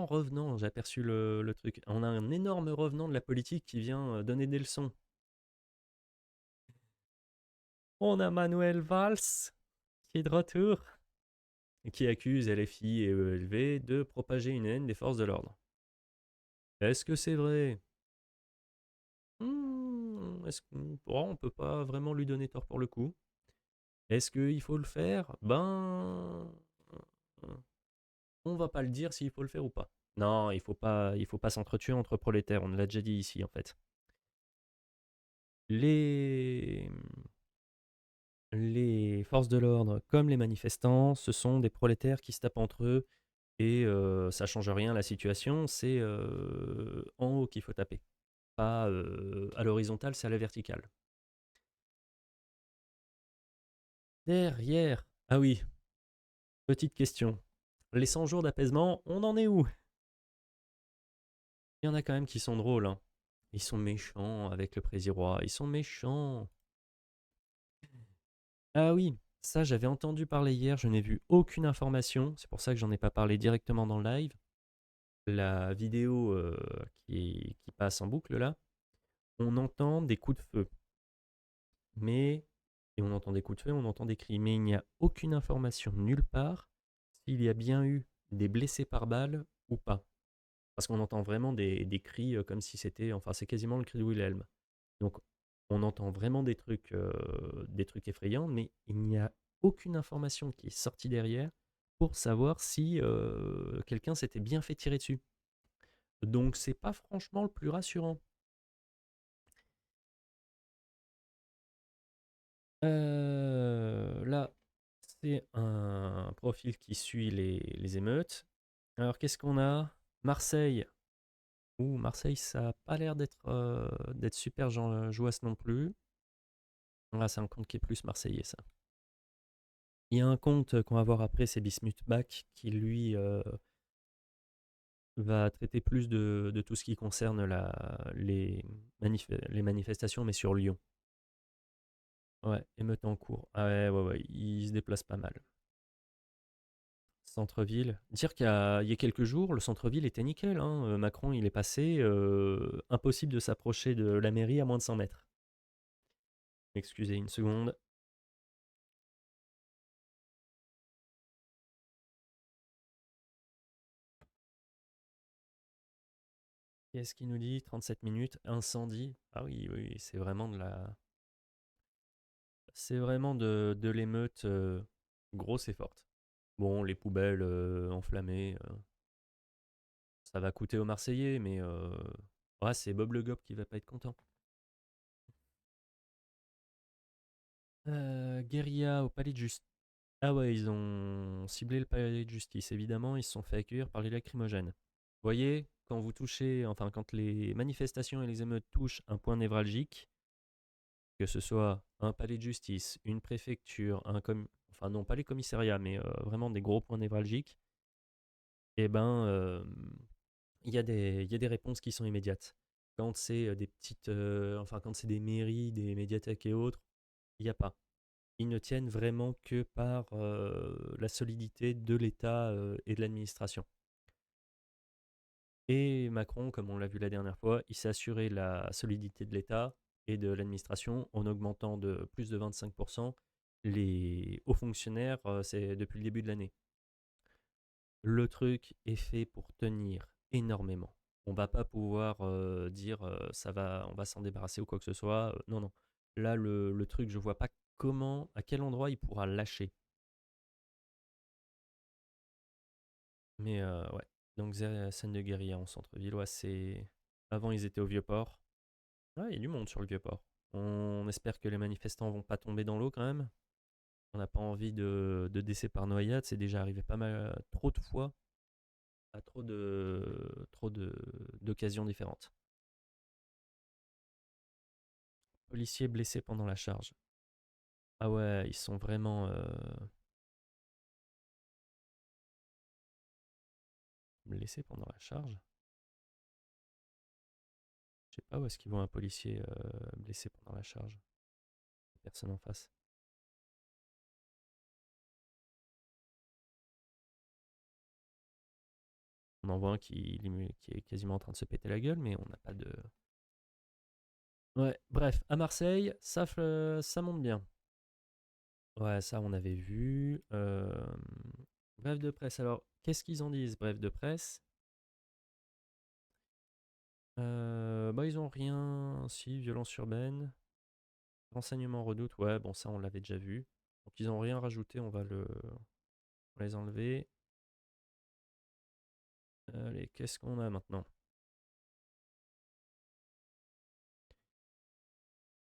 A: revenant. J'ai aperçu le truc. On a un énorme revenant de la politique qui vient donner des leçons. On a Manuel Valls qui est de retour et qui accuse LFI et ELV de propager une haine des forces de l'ordre. Est-ce que c'est vrai? On peut pas vraiment lui donner tort pour le coup. Est-ce qu'il faut le faire? Ben, on va pas le dire s'il faut le faire ou pas. Non, il faut pas s'entretuer entre prolétaires, on l'a déjà dit ici en fait. Les, les forces de l'ordre, comme les manifestants, ce sont des prolétaires qui se tapent entre eux et ça change rien la situation, c'est en haut qu'il faut taper. Pas à l'horizontale, c'est à la verticale. Derrière. Ah oui, petite question. Les 100 jours d'apaisement, on en est où? Il y en a quand même qui sont drôles, hein. Ils sont méchants avec le président. Ils sont méchants. Ah oui, ça j'avais entendu parler hier, je n'ai vu aucune information. C'est pour ça que j'en ai pas parlé directement dans le live. La vidéo qui passe en boucle là, on entend des coups de feu. Mais, et on entend des coups de feu, on entend des cris. Mais il n'y a aucune information nulle part s'il y a bien eu des blessés par balle ou pas. Parce qu'on entend vraiment des cris comme si c'était... Enfin, c'est quasiment le cri de Wilhelm. Donc, on entend vraiment des trucs effrayants, mais il n'y a aucune information qui est sortie derrière pour savoir si quelqu'un s'était bien fait tirer dessus. Donc, c'est pas franchement le plus rassurant. Là, c'est un profil qui suit les émeutes. Alors, qu'est-ce qu'on a? Marseille. Ouh, Marseille, ça n'a pas l'air d'être super jouasse non plus. Ah, c'est un compte qui est plus marseillais, ça. Il y a un compte qu'on va voir après, c'est Bismuth Back, qui lui va traiter plus de tout ce qui concerne les manifestations, mais sur Lyon. Ouais, émeute en cours. Ah ouais, il se déplace pas mal. Centre-ville. Dire il y a quelques jours, le centre-ville était nickel, hein. Macron, il est passé. Impossible de s'approcher de la mairie à moins de 100 mètres. Excusez une seconde. Qu'est-ce qu'il nous dit? 37 minutes, incendie. Ah oui, c'est vraiment de la. C'est vraiment de l'émeute grosse et forte. Bon, les poubelles enflammées, ça va coûter aux Marseillais, mais ouais, c'est Bob Le Gob qui va pas être content. Guérilla au palais de justice. Ah ouais, ils ont ciblé le palais de justice. Évidemment, ils se sont fait accueillir par les lacrymogènes. Vous voyez, quand vous touchez, enfin, quand les manifestations et les émeutes touchent un point névralgique, que ce soit un palais de justice, une préfecture, enfin non, pas les commissariats, mais vraiment des gros points névralgiques, eh ben, il y a des réponses qui sont immédiates. Quand c'est des petites, enfin quand c'est des mairies, des médiathèques et autres, il n'y a pas. Ils ne tiennent vraiment que par la solidité de l'État et de l'administration. Et Macron, comme on l'a vu la dernière fois, il s'est assuré la solidité de l'État et de l'administration en augmentant de plus de 25% les hauts fonctionnaires c'est depuis le début de l'année. Le truc est fait pour tenir énormément. On va pas pouvoir dire ça va, on va s'en débarrasser ou quoi que ce soit. Non, non. Là, le truc, je vois pas comment, à quel endroit il pourra lâcher. Mais ouais. Donc scène de guérilla en centre-ville, ouais, c'est. Avant, ils étaient au Vieux-Port. Ouais, il y a du monde sur le Vieux-Port. On espère que les manifestants vont pas tomber dans l'eau quand même. On n'a pas envie de décès par noyade. C'est déjà arrivé pas mal, trop de fois, à d'occasions différentes. Policiers blessés pendant la charge. Ah ouais, ils sont vraiment blessés pendant la charge. Je sais pas où est-ce qu'ils voient un policier blessé pendant la charge. Personne en face. On en voit un qui est quasiment en train de se péter la gueule, mais on n'a pas de. Ouais, bref, à Marseille, ça monte bien. Ouais, ça on avait vu. Bref de presse. Alors, qu'est-ce qu'ils en disent, bref de presse? Bah ils ont rien. Si, violence urbaine. Renseignement redoute. Ouais, bon ça on l'avait déjà vu. Donc ils ont rien rajouté, on va les enlever. Allez, qu'est-ce qu'on a maintenant?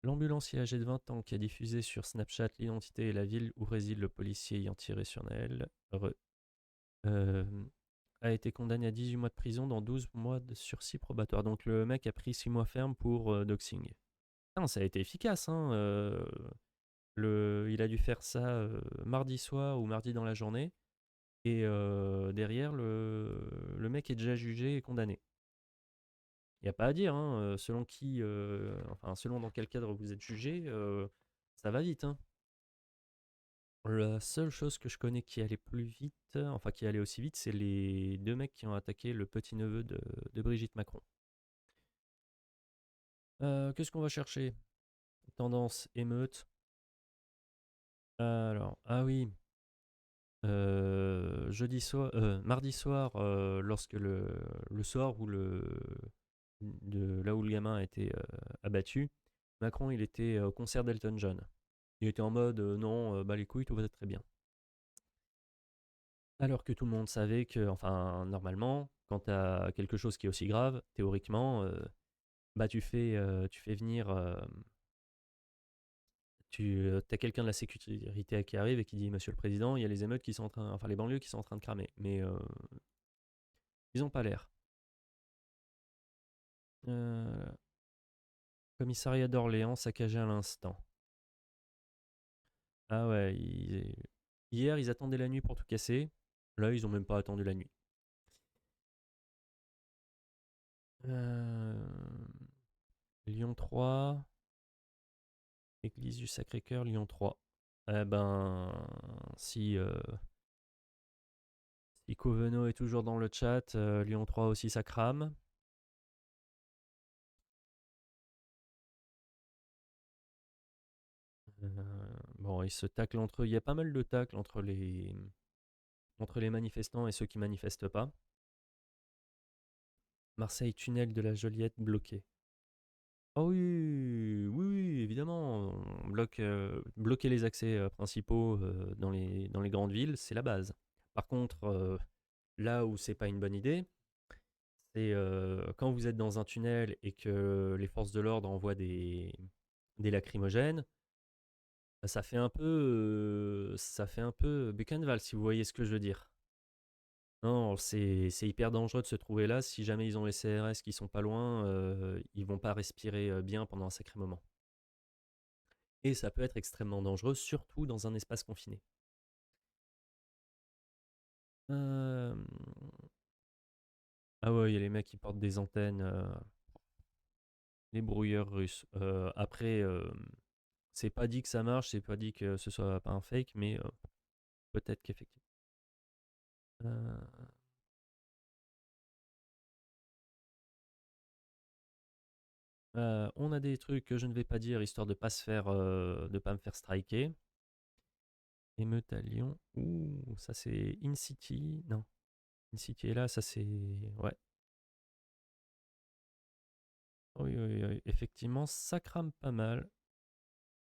A: L'ambulancier âgé de 20 ans qui a diffusé sur Snapchat l'identité et la ville où réside le policier ayant tiré sur Naël euh, a été condamné à 18 mois de prison dans 12 mois de sursis probatoire. Donc le mec a pris 6 mois ferme pour doxing. Putain, ça a été efficace, hein. Il a dû faire ça mardi soir ou mardi dans la journée. Et derrière, le mec est déjà jugé et condamné. Il n'y a pas à dire, hein, selon qui, enfin, selon dans quel cadre vous êtes jugé, ça va vite, hein. La seule chose que je connais qui allait plus vite, enfin qui allait aussi vite, c'est les deux mecs qui ont attaqué le petit-neveu de Brigitte Macron. Qu'est-ce qu'on va chercher? Tendance, émeute. Alors, ah oui, mardi soir, lorsque le soir où là où le gamin a été abattu, Macron, il était au concert d'Elton John. Il était en mode non, bah les couilles, tout va être très bien. Alors que tout le monde savait que, enfin, normalement, quand tu as quelque chose qui est aussi grave, théoriquement, bah tu fais venir, tu as quelqu'un de la sécurité qui arrive et qui dit Monsieur le Président, il y a les émeutes qui sont en train, enfin les banlieues qui sont en train de cramer, mais ils ont pas l'air. Euh, Commissariat d'Orléans saccagé à l'instant. Ah ouais, hier ils attendaient la nuit pour tout casser. Là, ils ont même pas attendu la nuit. Euh, Lyon 3, Église du Sacré-Cœur, Lyon 3. Eh ben, si Coveno est toujours dans le chat, Lyon 3 aussi ça crame. Euh, bon, ils se taclent entre eux. Il y a pas mal de tacles entre les manifestants et ceux qui manifestent pas. Marseille, tunnel de la Joliette bloqué. Oh oui, oui, oui, évidemment. Bloquer les accès principaux dans les grandes villes, c'est la base. Par contre, là où c'est pas une bonne idée, c'est quand vous êtes dans un tunnel et que les forces de l'ordre envoient des lacrymogènes, ça fait un peu Buchenwald, si vous voyez ce que je veux dire. Non, c'est hyper dangereux de se trouver là. Si jamais ils ont les CRS qui sont pas loin, ils vont pas respirer bien pendant un sacré moment. Et ça peut être extrêmement dangereux, surtout dans un espace confiné. Euh, Ah ouais, il y a les mecs qui portent des antennes, les brouilleurs russes. Après, c'est pas dit que ça marche, c'est pas dit que ce soit pas un fake, mais peut-être qu'effectivement. Euh, on a des trucs que je ne vais pas dire histoire de pas me faire striker. Émeute à Lyon. Ouh, ça c'est In City. Non, In City est là, ça c'est. Ouais. Oui, oui, oui. Effectivement, ça crame pas mal.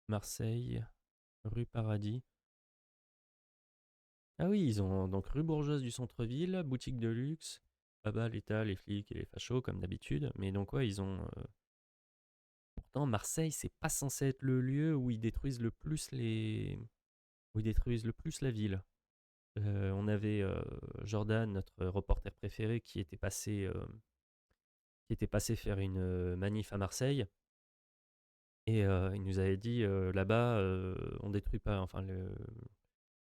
A: Marseille, rue Paradis. Ah oui, ils ont donc rue Bourgeoise du centre-ville, boutique de luxe. Là-bas, l'État, les flics et les fachos, comme d'habitude. Mais donc, ouais, ils ont. Pourtant, Marseille, c'est pas censé être le lieu où ils détruisent le plus où ils détruisent le plus la ville. On avait Jordan, notre reporter préféré, qui était passé faire une manif à Marseille. Et il nous avait dit là-bas, on détruit pas, enfin,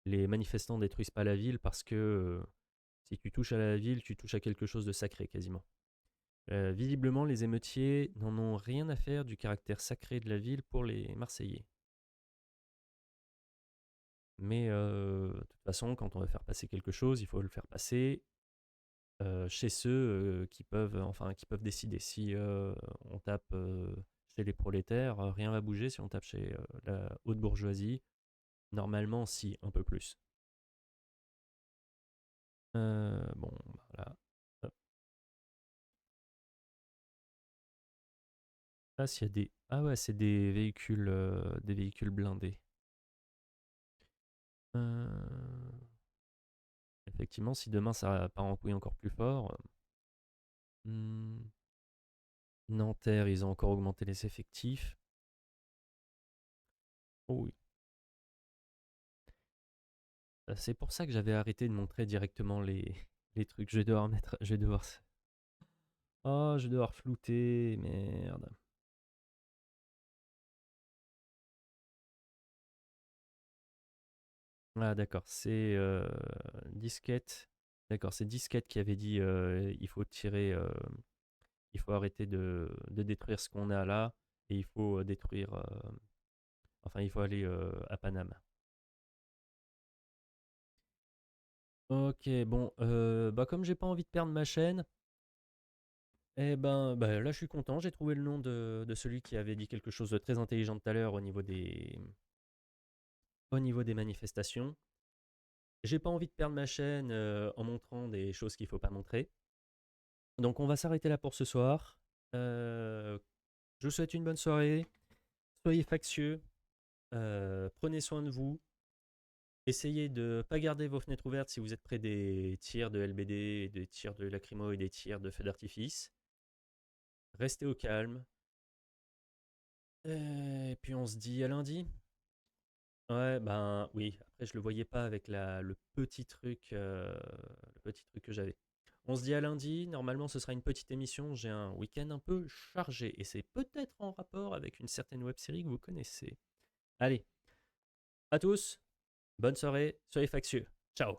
A: les manifestants détruisent pas la ville parce que si tu touches à la ville, tu touches à quelque chose de sacré quasiment. Visiblement, les émeutiers n'en ont rien à faire du caractère sacré de la ville pour les Marseillais. Mais de toute façon, quand on veut faire passer quelque chose, il faut le faire passer chez ceux qui peuvent décider. Si on tape chez les prolétaires, rien va bouger. Si on tape chez la haute bourgeoisie, normalement, si, un peu plus. Bon, voilà. Hop. Là, s'il y a des. Ah ouais, c'est des véhicules blindés. Euh, Effectivement, si demain ça part en couille encore plus fort. Nanterre, ils ont encore augmenté les effectifs. Oh oui. C'est pour ça que j'avais arrêté de montrer directement les trucs. Je vais devoir mettre. Je vais devoir. Oh, je vais devoir flouter. Merde. Ah, d'accord. C'est Disquette. D'accord, c'est Disquette qui avait dit il faut tirer. Il faut arrêter de détruire ce qu'on a là. Et il faut détruire. Enfin, il faut aller à Paname. Ok, bon. Bah, comme j'ai pas envie de perdre ma chaîne. Eh ben, bah, là, je suis content. J'ai trouvé le nom de celui qui avait dit quelque chose de très intelligent tout à l'heure au niveau des manifestations. J'ai pas envie de perdre ma chaîne en montrant des choses qu'il faut pas montrer. Donc, on va s'arrêter là pour ce soir. Je vous souhaite une bonne soirée. soyez factieux, prenez soin de vous, essayez de ne pas garder vos fenêtres ouvertes si vous êtes près des tirs de LBD, des tirs de lacrymo et des tirs de feux d'artifice. Restez au calme. Et puis on se dit à lundi. Ouais, ben oui, après je le voyais pas avec le petit truc que j'avais. On se dit à lundi, normalement ce sera une petite émission, j'ai un week-end un peu chargé et c'est peut-être en rapport avec une certaine web-série que vous connaissez. Allez, à tous, bonne soirée, soyez factieux. Ciao.